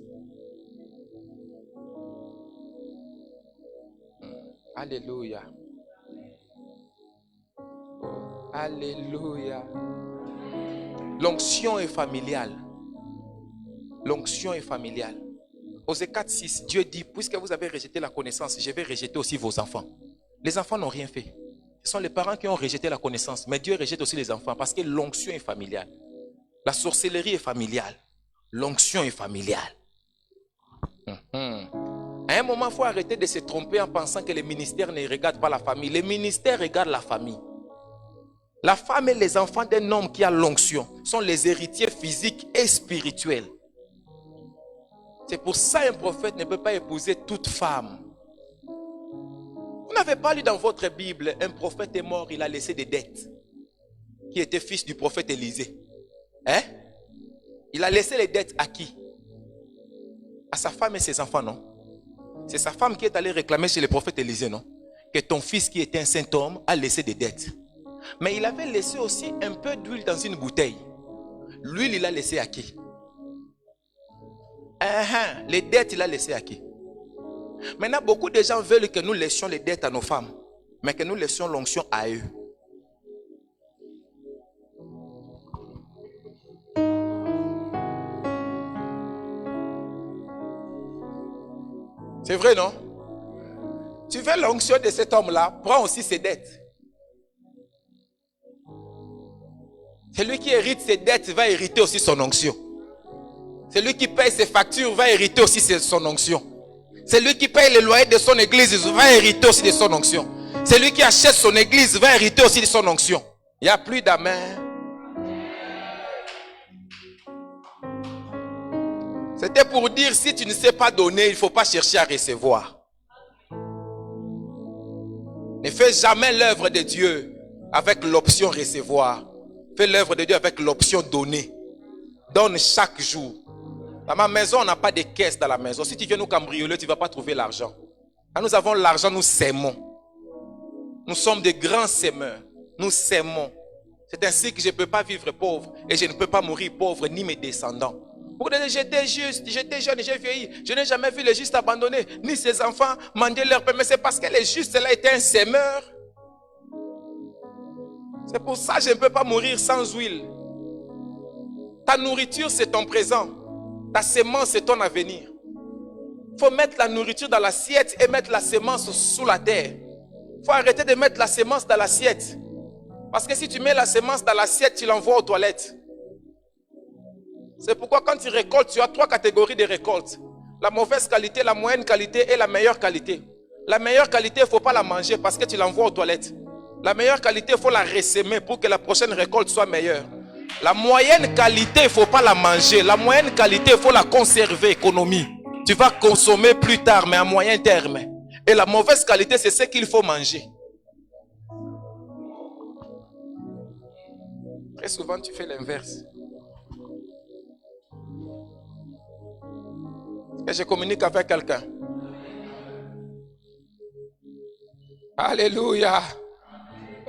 Alléluia. Alléluia. L'onction est familiale. L'onction est familiale. Osée 4, 6, Dieu dit, puisque vous avez rejeté la connaissance, je vais rejeter aussi vos enfants. Les enfants n'ont rien fait. Ce sont les parents qui ont rejeté la connaissance. Mais Dieu rejette aussi les enfants parce que l'onction est familiale. La sorcellerie est familiale. L'onction est familiale. À un moment, il faut arrêter de se tromper en pensant que les ministères ne regardent pas la famille. Les ministères regardent la famille. La femme et les enfants d'un homme qui a l'onction sont les héritiers physiques et spirituels. C'est pour ça qu'un prophète ne peut pas épouser toute femme. Vous n'avez pas lu dans votre Bible, un prophète est mort, il a laissé des dettes. Qui était fils du prophète Élisée. Hein? Il a laissé les dettes à qui? À sa femme et ses enfants, non? C'est sa femme qui est allée réclamer chez le prophète Élisée, non? Que ton fils qui était un saint homme a laissé des dettes. Mais il avait laissé aussi un peu d'huile dans une bouteille. L'huile, il a laissé à qui? Les dettes, il a laissé à qui? Maintenant, beaucoup de gens veulent que nous laissions les dettes à nos femmes, mais que nous laissions l'onction à eux. C'est vrai, non? Tu veux l'onction de cet homme-là, prends aussi ses dettes. Celui qui hérite ses dettes va hériter aussi son onction. Celui qui paye ses factures va hériter aussi son onction. Celui qui paye le loyer de son église va hériter aussi de son onction. Celui qui achète son église va hériter aussi de son onction. Il n'y a plus d'amen. C'était pour dire, si tu ne sais pas donner, il ne faut pas chercher à recevoir. Ne fais jamais l'œuvre de Dieu avec l'option recevoir. Fais l'œuvre de Dieu avec l'option donner. Donne chaque jour. Dans ma maison, on n'a pas de caisse dans la maison. Si tu viens nous cambrioler, tu ne vas pas trouver l'argent. Quand nous avons l'argent, nous sèmons. Nous sommes des grands sémeurs. Nous sèmons. C'est ainsi que je ne peux pas vivre pauvre. Et je ne peux pas mourir pauvre, ni mes descendants. Pour dire, j'étais juste, j'étais jeune, j'ai vieilli. Je n'ai jamais vu les justes abandonnés, ni ses enfants mendier leur pain. Mais c'est parce que les justes, là, étaient un sémeur. C'est pour ça que je ne peux pas mourir sans huile. Ta nourriture, c'est ton présent. Ta semence, c'est ton avenir. Il faut mettre la nourriture dans l'assiette et mettre la semence sous la terre. Il faut arrêter de mettre la semence dans l'assiette. Parce que si tu mets la semence dans l'assiette, tu l'envoies aux toilettes. C'est pourquoi quand tu récoltes, tu as 3 catégories de récoltes. La mauvaise qualité, la moyenne qualité et la meilleure qualité. La meilleure qualité, il ne faut pas la manger parce que tu l'envoies aux toilettes. La meilleure qualité, il faut la ressemer pour que la prochaine récolte soit meilleure. La moyenne qualité, il ne faut pas la manger. La moyenne qualité, il faut la conserver, économie. Tu vas consommer plus tard, mais à moyen terme. Et la mauvaise qualité, c'est ce qu'il faut manger. Très souvent, tu fais l'inverse. Et je communique avec quelqu'un. Alléluia.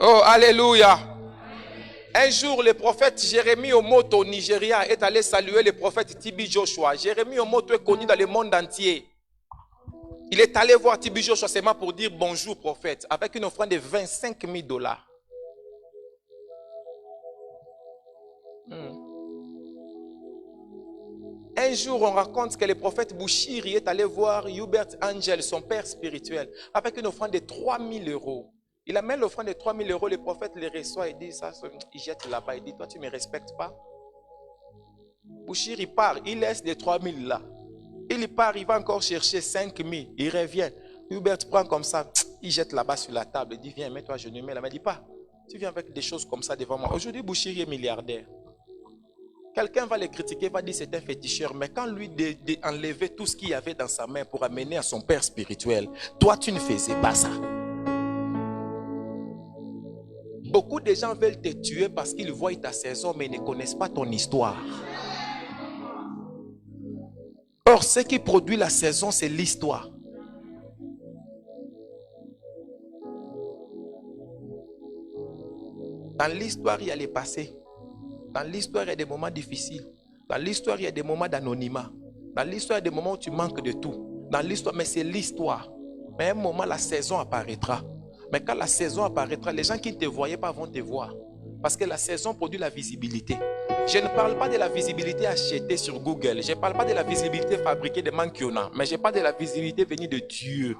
Oh, alléluia. Un jour, le prophète Jérémie Omoto au Nigeria est allé saluer le prophète Tibi Joshua. Jérémie Omoto est connu dans le monde entier. Il est allé voir Tibi Joshua seulement pour dire bonjour prophète, avec une offrande de $25,000. Un jour, on raconte que le prophète Bouchiri est allé voir Hubert Angel, son père spirituel, avec une offrande de 3,000 €. Il amène l'offrande de 3,000 €, le prophète le reçoit et dit ça, il jette là-bas, il dit, toi tu ne me respectes pas. Bouchiri part, il laisse les 3,000 € là. Il part, il va encore chercher 5,000, il revient. Hubert prend comme ça, il jette là-bas sur la table, il dit, viens, mets-toi à genoux, mais là, il ne dit pas, tu viens avec des choses comme ça devant moi. Aujourd'hui, Bouchiri est milliardaire. Quelqu'un va le critiquer, va dire c'est un féticheur, mais quand lui enlever tout ce qu'il y avait dans sa main pour amener à son père spirituel, toi tu ne faisais pas ça. Beaucoup de gens veulent te tuer parce qu'ils voient ta saison, mais ils ne connaissent pas ton histoire. Or, ce qui produit la saison, c'est l'histoire. Dans l'histoire, il y a les passés. Dans l'histoire, il y a des moments difficiles. Dans l'histoire, il y a des moments d'anonymat. Dans l'histoire, il y a des moments où tu manques de tout. Dans l'histoire, mais c'est l'histoire. Mais à un moment, la saison apparaîtra. Mais quand la saison apparaîtra, les gens qui ne te voyaient pas vont te voir. Parce que la saison produit la visibilité. Je ne parle pas de la visibilité achetée sur Google. Je ne parle pas de la visibilité fabriquée de Mankiona. Mais je parle de la visibilité venue de Dieu.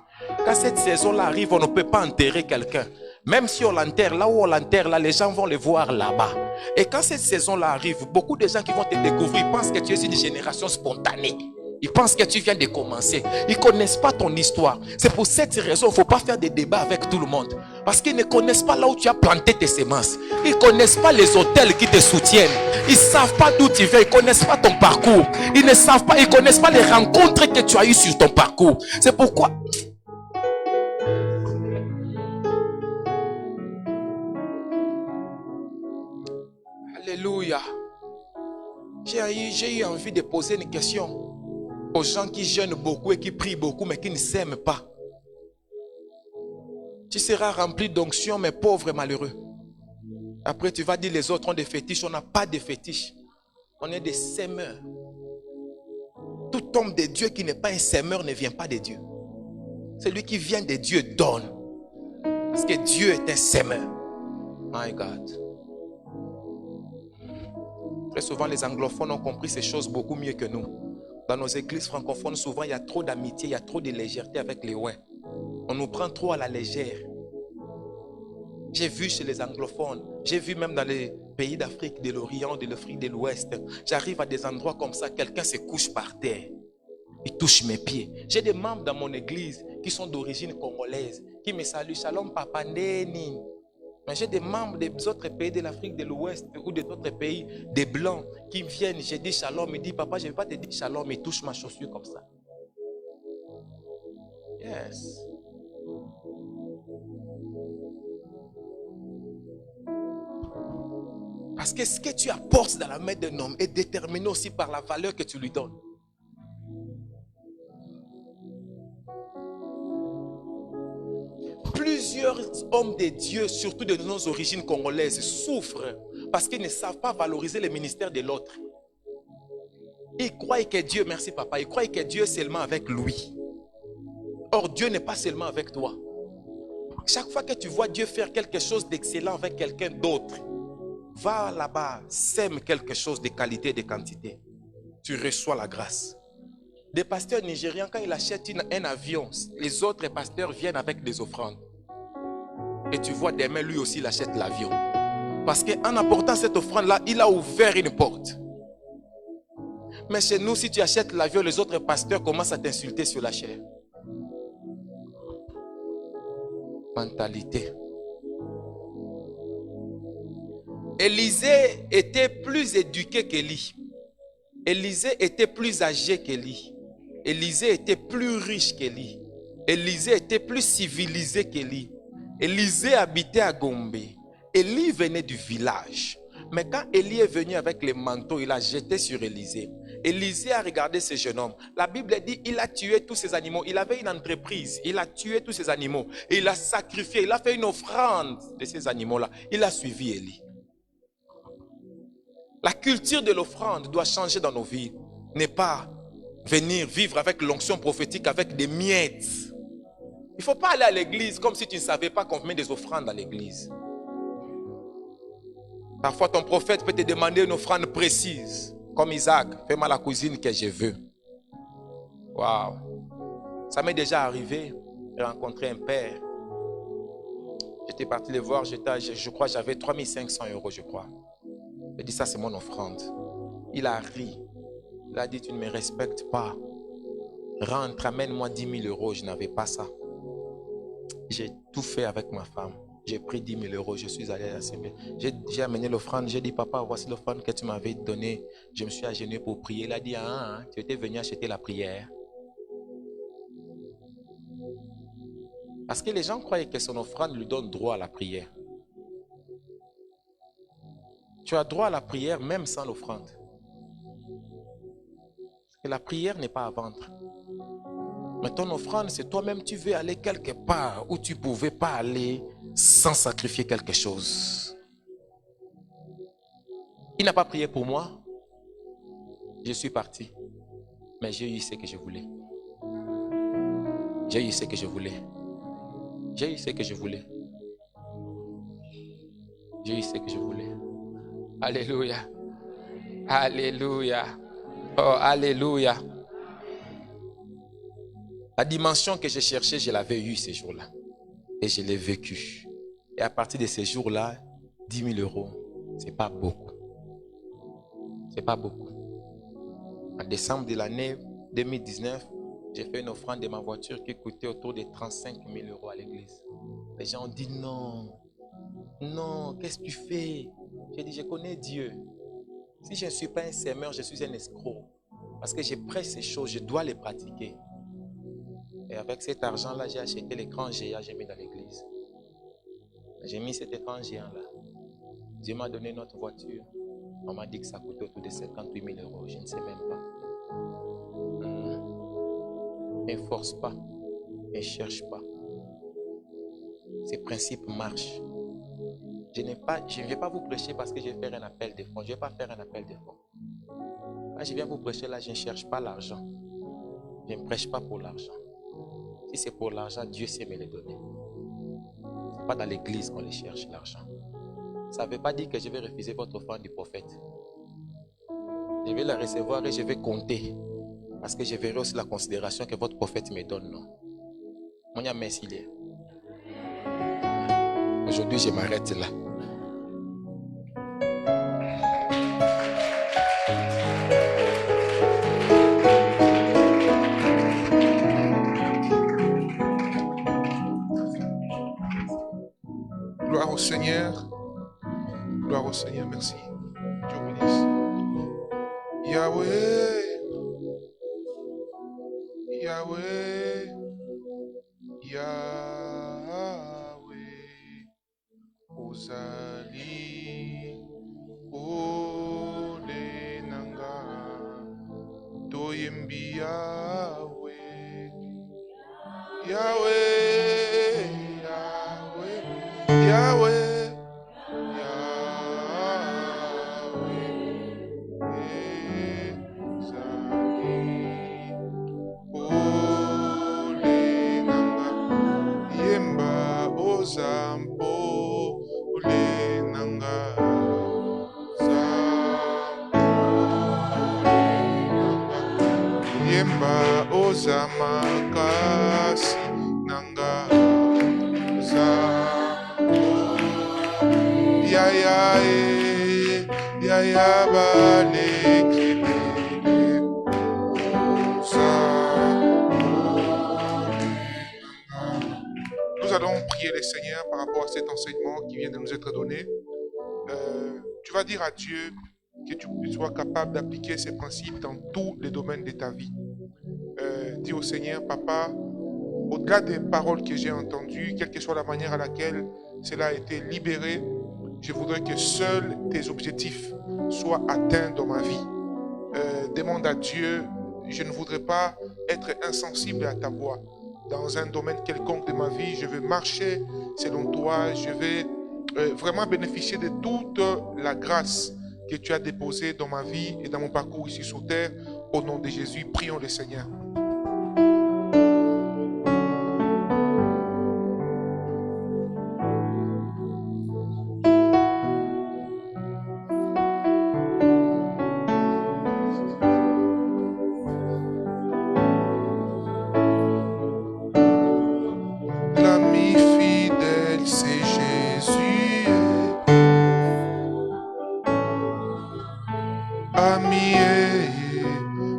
Quand cette saison-là arrive, on ne peut pas enterrer quelqu'un. Même si on l'enterre, là où on l'enterre, là, les gens vont le voir là-bas. Et quand cette saison-là arrive, beaucoup de gens qui vont te découvrir pensent que tu es une génération spontanée. Ils pensent que tu viens de commencer. Ils ne connaissent pas ton histoire. C'est pour cette raison qu'il ne faut pas faire des débats avec tout le monde. Parce qu'ils ne connaissent pas là où tu as planté tes semences. Ils ne connaissent pas les hôtels qui te soutiennent. Ils ne savent pas d'où tu viens. Ils ne connaissent pas ton parcours. Ils ne savent pas, ils ne connaissent pas les rencontres que tu as eues sur ton parcours. C'est pourquoi... Alléluia. J'ai eu envie de poser une question aux gens qui jeûnent beaucoup et qui prient beaucoup mais qui ne s'aiment pas. Tu seras rempli d'onction mais pauvre et malheureux. Après tu vas dire les autres ont des fétiches. On n'a pas de fétiches. On est des sèmeurs. Tout homme de Dieu qui n'est pas un sèmeur ne vient pas de Dieu. Celui qui vient de Dieu donne. Parce que Dieu est un sèmeur. My God. Très souvent les anglophones ont compris ces choses beaucoup mieux que nous. Dans nos églises francophones, souvent, il y a trop d'amitié, il y a trop de légèreté avec les ouais. On nous prend trop à la légère. J'ai vu chez les anglophones, j'ai vu même dans les pays d'Afrique, de l'Orient, de l'Afrique de l'Ouest. J'arrive à des endroits comme ça, quelqu'un se couche par terre. Il touche mes pieds. J'ai des membres dans mon église qui sont d'origine congolaise, qui me saluent. Shalom, papa, Neni. Mais j'ai des membres des autres pays de l'Afrique de l'Ouest ou d'autres pays, des blancs, qui viennent, je dis shalom, ils disent papa, je ne vais pas te dire shalom, ils touchent ma chaussure comme ça. Yes. Parce que ce que tu apportes dans la main d'un homme est déterminé aussi par la valeur que tu lui donnes. Plusieurs hommes de Dieu, surtout de nos origines congolaises, souffrent parce qu'ils ne savent pas valoriser le ministère de l'autre. Ils croient que Dieu, merci papa, ils croient que Dieu est seulement avec lui. Or, Dieu n'est pas seulement avec toi. Chaque fois que tu vois Dieu faire quelque chose d'excellent avec quelqu'un d'autre, va là-bas, sème quelque chose de qualité et de quantité. Tu reçois la grâce. Des pasteurs nigérians, quand ils achètent un avion, les autres pasteurs viennent avec des offrandes. Et tu vois demain, lui aussi, il achète l'avion. Parce qu'en apportant cette offrande-là, il a ouvert une porte. Mais chez nous, si tu achètes l'avion, les autres pasteurs commencent à t'insulter sur la chair. Mentalité. Élisée était plus éduqué qu'Élie. Élisée était plus âgé qu'Élie. Élisée était plus riche qu'Élie. Élisée était plus civilisé qu'Élie. Élisée habitait à Gombe. Élie venait du village. Mais quand Élie est venu avec les manteaux, il a jeté sur Élisée. Élisée a regardé ce jeune homme. La Bible dit il a tué tous ces animaux. Il avait une entreprise. Il a tué tous ces animaux. Et il a sacrifié. Il a fait une offrande de ces animaux-là. Il a suivi Élie. La culture de l'offrande doit changer dans nos vies. N'est pas venir vivre avec l'onction prophétique avec des miettes. Il ne faut pas aller à l'église comme si tu ne savais pas qu'on met des offrandes à l'église. Parfois ton prophète peut te demander une offrande précise. Comme Isaac, fais-moi la cuisine que je veux. Waouh. Ça m'est déjà arrivé de rencontrer un père. J'étais parti le voir, je crois j'avais 3500 €, je crois. Il dit ça c'est mon offrande. Il a ri. Il a dit tu ne me respectes pas. Rentre, amène-moi 10 000 €. Je n'avais pas ça. J'ai tout fait avec ma femme. J'ai pris 10 000 €. Je suis allé à la CB. J'ai amené l'offrande. J'ai dit papa, voici l'offrande que tu m'avais donnée. Je me suis agenouillé pour prier. Il a dit tu étais venu acheter la prière. Parce que les gens croyaient que son offrande lui donne droit à la prière. Tu as droit à la prière même sans l'offrande. Parce que la prière n'est pas à vendre. Mais ton offrande, c'est toi-même, tu veux aller quelque part où tu ne pouvais pas aller sans sacrifier quelque chose. Il n'a pas prié pour moi. Je suis parti. Mais j'ai eu ce que je voulais. J'ai eu ce que je voulais. J'ai eu ce que je voulais. J'ai eu ce que je voulais. Alléluia. Alléluia. Oh, alléluia. La dimension que je cherchais, je l'avais eue ces jours-là. Et je l'ai vécue. Et à partir de ces jours-là, 10 000 euros, c'est pas beaucoup. C'est pas beaucoup. En décembre de l'année 2019, j'ai fait une offrande de ma voiture qui coûtait autour de 35 000 euros à l'église. Les gens ont dit non. Non, qu'est-ce que tu fais? J'ai dit, je connais Dieu. Si je ne suis pas un semeur, je suis un escroc. Parce que je prêche ces choses, je dois les pratiquer. Et avec cet argent-là, j'ai acheté l'écran géant, j'ai mis dans l'église. J'ai mis cet écran géant-là. Dieu m'a donné notre voiture. On m'a dit que ça coûtait autour de 58 000 euros. Je ne sais même pas. Ne force pas. Ne cherche pas. Ces principes marchent. Je ne vais pas vous prêcher parce que je vais faire un appel de fonds. Je ne vais pas faire un appel de fonds. Quand je viens vous prêcher là, je ne cherche pas l'argent. Je ne prêche pas pour l'argent. Si c'est pour l'argent, Dieu sait me le donner. Ce n'est pas dans l'église qu'on le cherche, l'argent. Ça ne veut pas dire que je vais refuser votre offrande du prophète. Je vais la recevoir et je vais compter. Parce que je verrai aussi la considération que votre prophète me donne. Non. Mon merci. Aujourd'hui, je m'arrête là. Gloire au Seigneur. Gloire au Seigneur. Merci. Dieu bénisse. Yahweh. Yahweh. Yahweh. Ozali. Ole nanga. Toyembi Yahweh. Yahweh. Yahweh. Yahweh. Zampo ulenanga yemba ozamakasi nanga zampo yaya balekele Nous allons prier le Seigneur par rapport à cet enseignement qui vient de nous être donné. Tu vas dire à Dieu que tu sois capable d'appliquer ces principes dans tous les domaines de ta vie. Dis au Seigneur, Papa, au-delà des paroles que j'ai entendues, quelle que soit la manière à laquelle cela a été libéré, je voudrais que seuls tes objectifs soient atteints dans ma vie. Demande à Dieu, je ne voudrais pas être insensible à ta voix. Dans un domaine quelconque de ma vie, je veux marcher selon toi, je vais vraiment bénéficier de toute la grâce que tu as déposée dans ma vie et dans mon parcours ici sur terre. Au nom de Jésus, prions le Seigneur.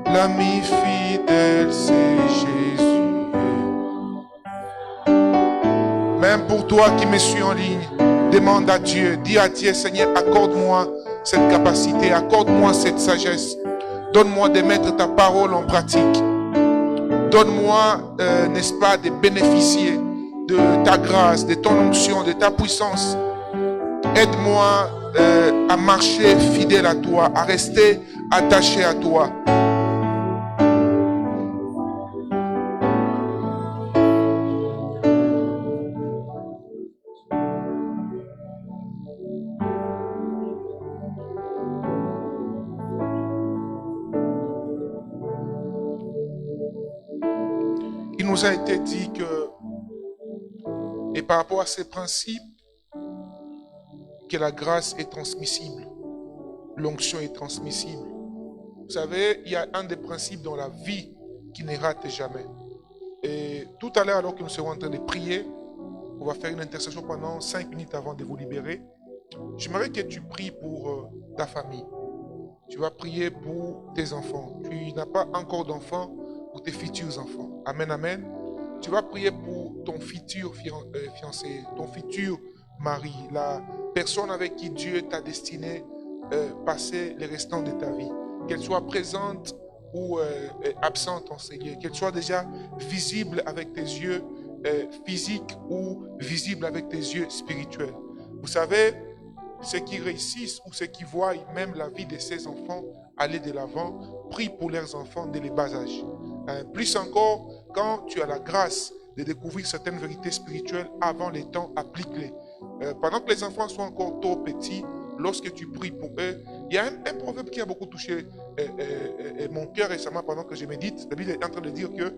L'ami fidèle, c'est Jésus. Même pour toi qui me suis en ligne, demande à Dieu, dis à Dieu, Seigneur, accorde-moi cette capacité, accorde-moi cette sagesse. Donne-moi de mettre ta parole en pratique. Donne-moi, n'est-ce pas, de bénéficier de ta grâce, de ton onction, de ta puissance. Aide-moi à marcher fidèle à toi, à rester attaché à toi. Il nous a été dit que, et par rapport à ces principes, que la grâce est transmissible. l'onction est transmissible. Vous savez, il y a un des principes dans la vie qui ne rate jamais. Et tout à l'heure, alors que nous serons en train de prier, on va faire une intercession pendant 5 minutes avant de vous libérer. J'aimerais que tu pries pour ta famille. Tu vas prier pour tes enfants. Tu n'as pas encore d'enfants, pour tes futurs enfants. Amen, amen. Tu vas prier pour ton futur fiancé, ton futur mari, la personne avec qui Dieu t'a destiné passer les restants de ta vie. Qu'elle soit présente ou absente en Seigneur, qu'elle soit déjà visible avec tes yeux physiques ou visible avec tes yeux spirituels. Vous savez, ceux qui réussissent ou ceux qui voient même la vie de ces enfants aller de l'avant, prient pour leurs enfants dès les bas âges. Plus encore, quand tu as la grâce de découvrir certaines vérités spirituelles avant les temps, applique-les. Pendant que les enfants sont encore trop petits, lorsque tu pries pour eux, il y a un proverbe qui a beaucoup touché mon cœur récemment pendant que je médite. La Bible est en train de dire que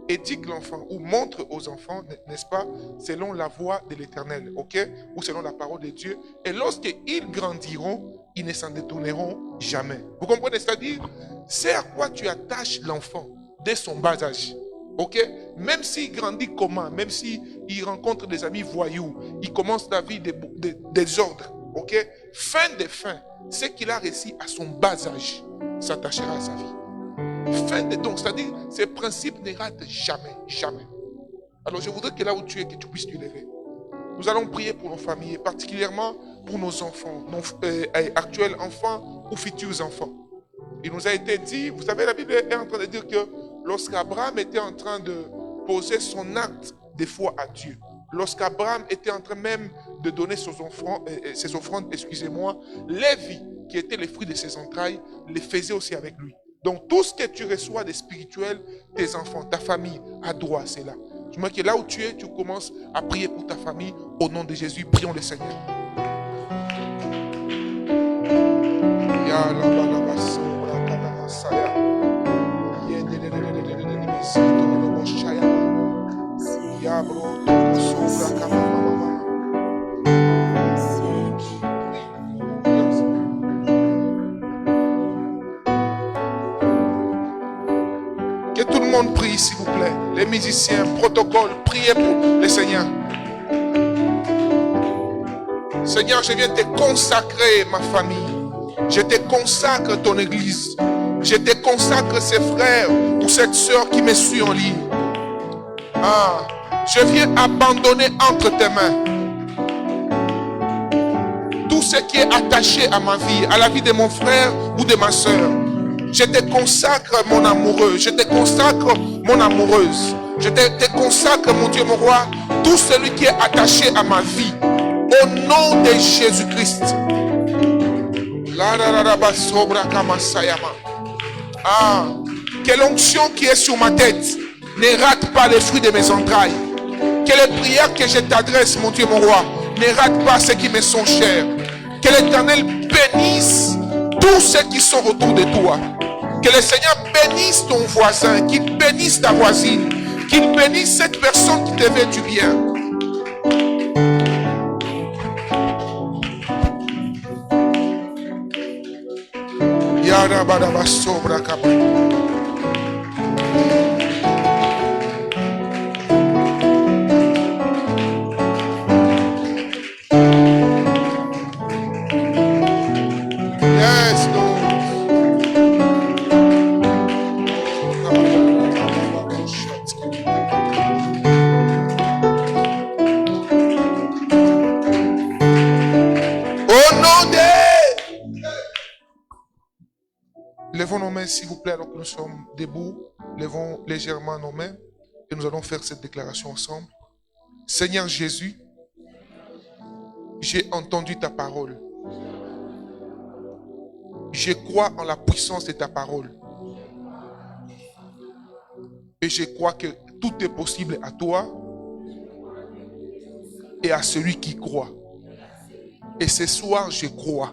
éduque l'enfant ou montre aux enfants, n'est-ce pas, selon la voie de l'Éternel, ok, ou selon la parole de Dieu. Et lorsqu'ils grandiront, ils ne s'en détourneront jamais. Vous comprenez? C'est-à-dire, c'est à quoi tu attaches l'enfant dès son bas âge. Ok? Même s'il grandit comment, même s'il rencontre des amis voyous, il commence la vie des désordres. Ok? Fin des fins, ce qu'il a réussi à son bas âge s'attachera à sa vie. Fin de donc, c'est-à-dire, ces principes ne ratent jamais, jamais. Alors je voudrais que là où tu es, que tu puisses te lever. Nous allons prier pour nos familles, et particulièrement pour nos enfants, nos actuels enfants ou futurs enfants. Il nous a été dit, vous savez, la Bible est en train de dire que lorsqu'Abraham était en train de poser son acte de foi à Dieu, lorsqu'Abraham était en train même de donner ses offrandes, excusez-moi, Lévi, qui était le fruit de ses entrailles, les faisait aussi avec lui. Donc tout ce que tu reçois de spirituel, tes enfants, ta famille, a droit à cela. Je me dis que là où tu es, tu commences à prier pour ta famille au nom de Jésus. Prions le Seigneur. Que tout le monde prie, s'il vous plaît. Les musiciens, protocole, priez pour le Seigneur. Seigneur, je viens te consacrer ma famille. Je te consacre ton église. Je te consacre ces frères ou cette sœur qui me suit en ligne. Je viens abandonner entre tes mains tout ce qui est attaché à ma vie, à la vie de mon frère ou de ma sœur. Je te consacre mon amoureux, je te consacre mon amoureuse, je te consacre mon Dieu, mon roi, tout celui qui est attaché à ma vie, au nom de Jésus-Christ. Que l'onction qui est sur ma tête ne rate pas les fruits de mes entrailles. Que les prières que je t'adresse, mon Dieu, mon roi, ne rate pas ceux qui me sont chers. Que l'Éternel bénisse tous ceux qui sont autour de toi. Que le Seigneur bénisse ton voisin, qu'il bénisse ta voisine, qu'il bénisse cette personne qui te veut du bien. Levons nos mains, s'il vous plaît, alors que nous sommes debout. Levons légèrement nos mains et nous allons faire cette déclaration ensemble. Seigneur Jésus, j'ai entendu ta parole. Je crois en la puissance de ta parole. Et je crois que tout est possible à toi et à celui qui croit. Et ce soir, je crois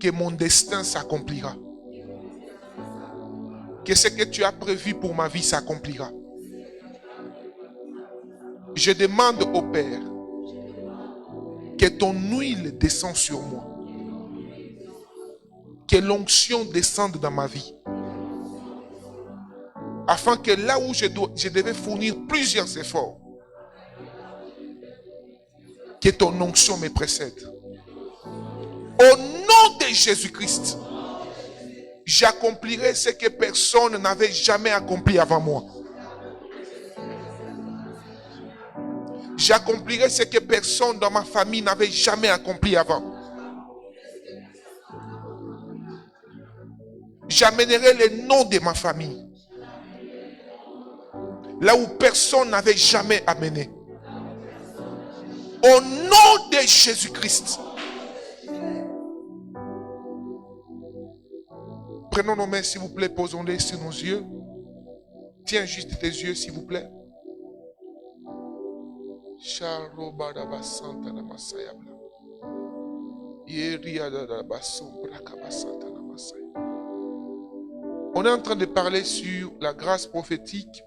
que mon destin s'accomplira. Que ce que tu as prévu pour ma vie s'accomplira. Je demande au Père que ton huile descende sur moi. que l'onction descende dans ma vie. Afin que là où je devais fournir plusieurs efforts, que ton onction me précède. Au nom de Jésus-Christ, j'accomplirai ce que personne n'avait jamais accompli avant moi. J'accomplirai ce que personne dans ma famille n'avait jamais accompli avant. J'amènerai les noms de ma famille là où personne n'avait jamais amené. Au nom de Jésus-Christ. Prenons nos mains, s'il vous plaît, posons-les sur nos yeux. Tiens juste tes yeux, s'il vous plaît. On est en train de parler sur la grâce prophétique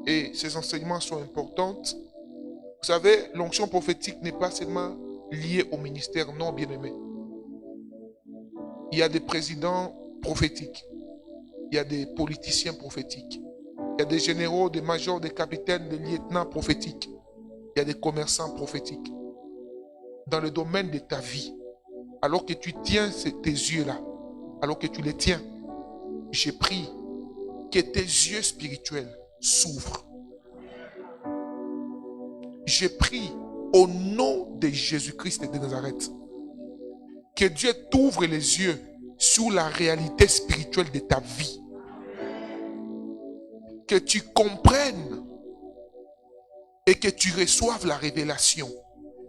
et ces enseignements sont importants. Vous savez, l'onction prophétique n'est pas seulement liée au ministère, non, bien-aimé. Il y a des présidents prophétiques, il y a des politiciens prophétiques, il y a des généraux, des majors, des capitaines, des lieutenants prophétiques, il y a des commerçants prophétiques. Dans le domaine de ta vie, alors que tu tiens tes yeux-là, alors que tu les tiens, j'ai pris que tes yeux spirituels s'ouvrent. J'ai pris au nom de Jésus-Christ de Nazareth que Dieu t'ouvre les yeux sur la réalité spirituelle de ta vie. Que tu comprennes et que tu reçoives la révélation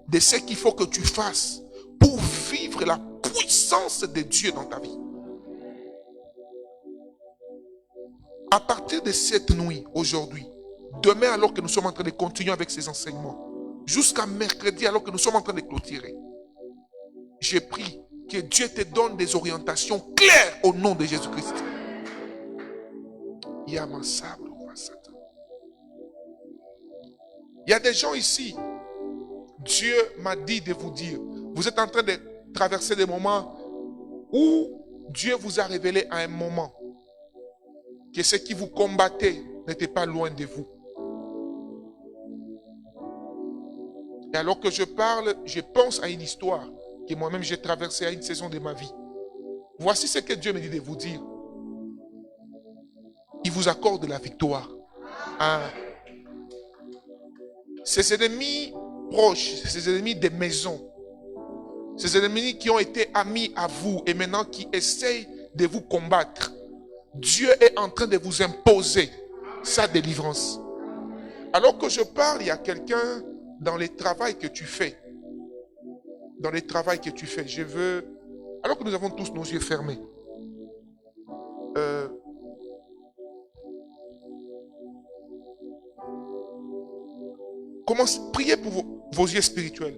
de ce qu'il faut que tu fasses pour vivre la puissance de Dieu dans ta vie. À partir de cette nuit, aujourd'hui, demain alors que nous sommes en train de continuer avec ces enseignements, jusqu'à mercredi alors que nous sommes en train de clôturer, j'ai pris que Dieu te donne des orientations claires au nom de Jésus-Christ. Il y a des gens ici, Dieu m'a dit de vous dire, vous êtes en train de traverser des moments où Dieu vous a révélé à un moment que ce qui vous combattait n'était pas loin de vous. Et alors que je parle, je pense à une histoire que moi-même j'ai traversée à une saison de ma vie. Voici ce que Dieu me dit de vous dire. Il vous accorde la victoire. Ces ennemis proches, ces ennemis des maisons, ces ennemis qui ont été amis à vous et maintenant qui essayent de vous combattre, Dieu est en train de vous imposer sa délivrance. Alors que je parle, il y a quelqu'un dans le travail que tu fais. Dans le travail que tu fais, je veux... Alors que nous avons tous nos yeux fermés. Priez pour vos yeux spirituels.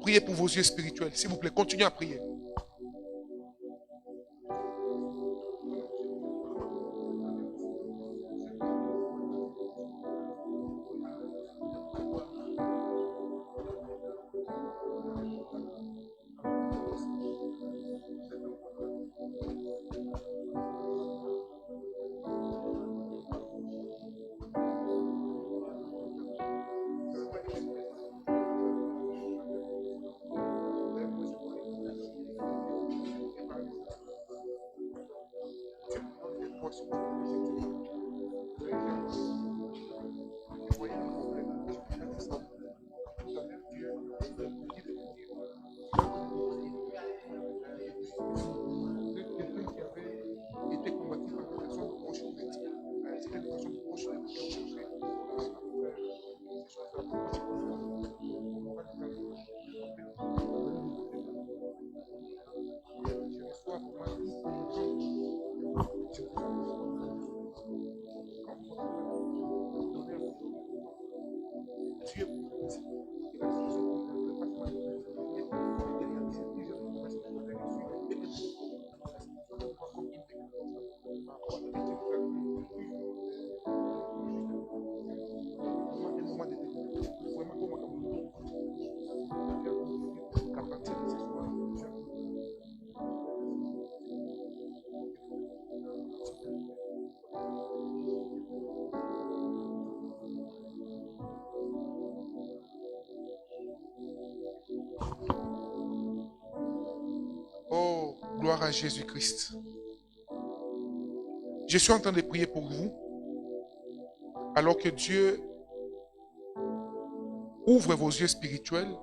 Priez pour vos yeux spirituels. S'il vous plaît, continuez à prier. Gloire à Jésus-Christ. Je suis en train de prier pour vous, alors que Dieu ouvre vos yeux spirituels.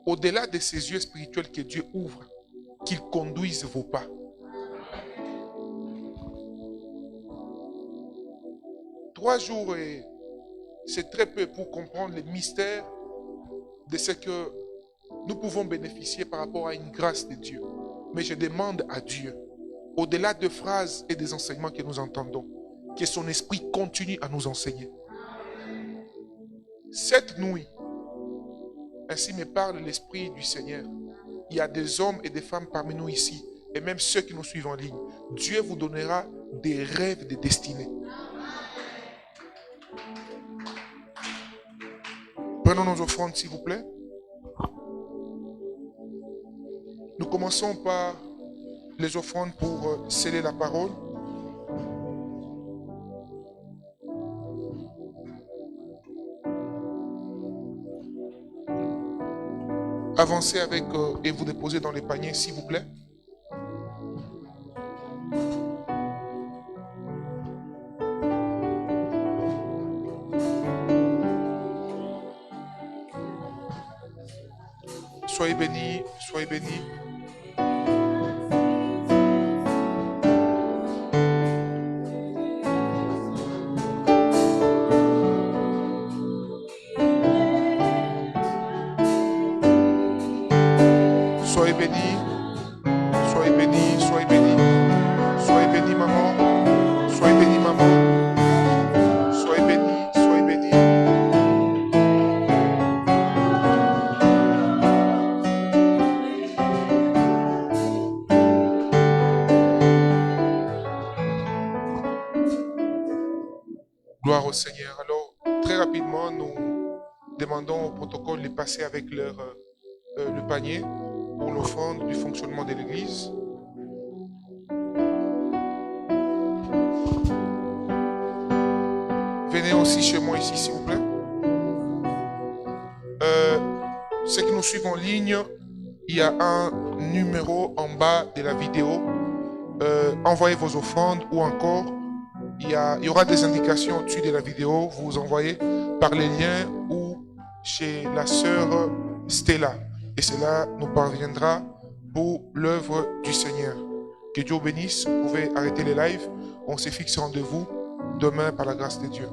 Au-delà de ces yeux spirituels que Dieu ouvre, qu'il conduise vos pas. Trois jours, c'est très peu pour comprendre le mystère de ce que nous pouvons bénéficier par rapport à une grâce de Dieu. Mais je demande à Dieu, au-delà des phrases et des enseignements que nous entendons, que son esprit continue à nous enseigner. Cette nuit, ainsi me parle l'Esprit du Seigneur. Il y a des hommes et des femmes parmi nous ici, et même ceux qui nous suivent en ligne. Dieu vous donnera des rêves de destinée. Prenons nos offrandes, s'il vous plaît. Nous commençons par les offrandes pour sceller la parole. Avancez avec et vous déposez dans les paniers, s'il vous plaît. Soyez bénis, soyez bénis. Soyez bénis, soyez bénis, soyez bénis. Soyez bénis, maman. Soyez bénis, maman. Soyez bénis, soyez bénis. Gloire au Seigneur. Alors, très rapidement, nous demandons au protocole de passer avec le panier pour l'offrande du fonctionnement de l'Église. Venez aussi chez moi ici, s'il vous plaît. Ceux qui nous suivent en ligne, il y a un numéro en bas de la vidéo. Envoyez vos offrandes ou encore, il y aura des indications au-dessus de la vidéo. Vous envoyez par les liens ou chez la sœur Stella. Et cela nous parviendra pour l'œuvre du Seigneur. Que Dieu bénisse. Vous pouvez arrêter les lives. On se fixe rendez-vous demain par la grâce de Dieu.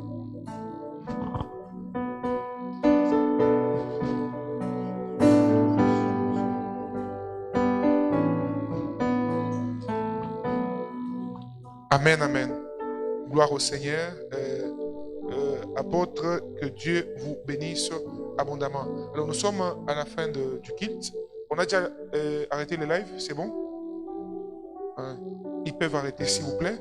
Amen, amen. Gloire au Seigneur. Apôtre, que Dieu vous bénisse abondamment. Alors nous sommes à la fin du culte. On a déjà arrêté les lives, c'est bon? Ils peuvent arrêter s'il vous plaît.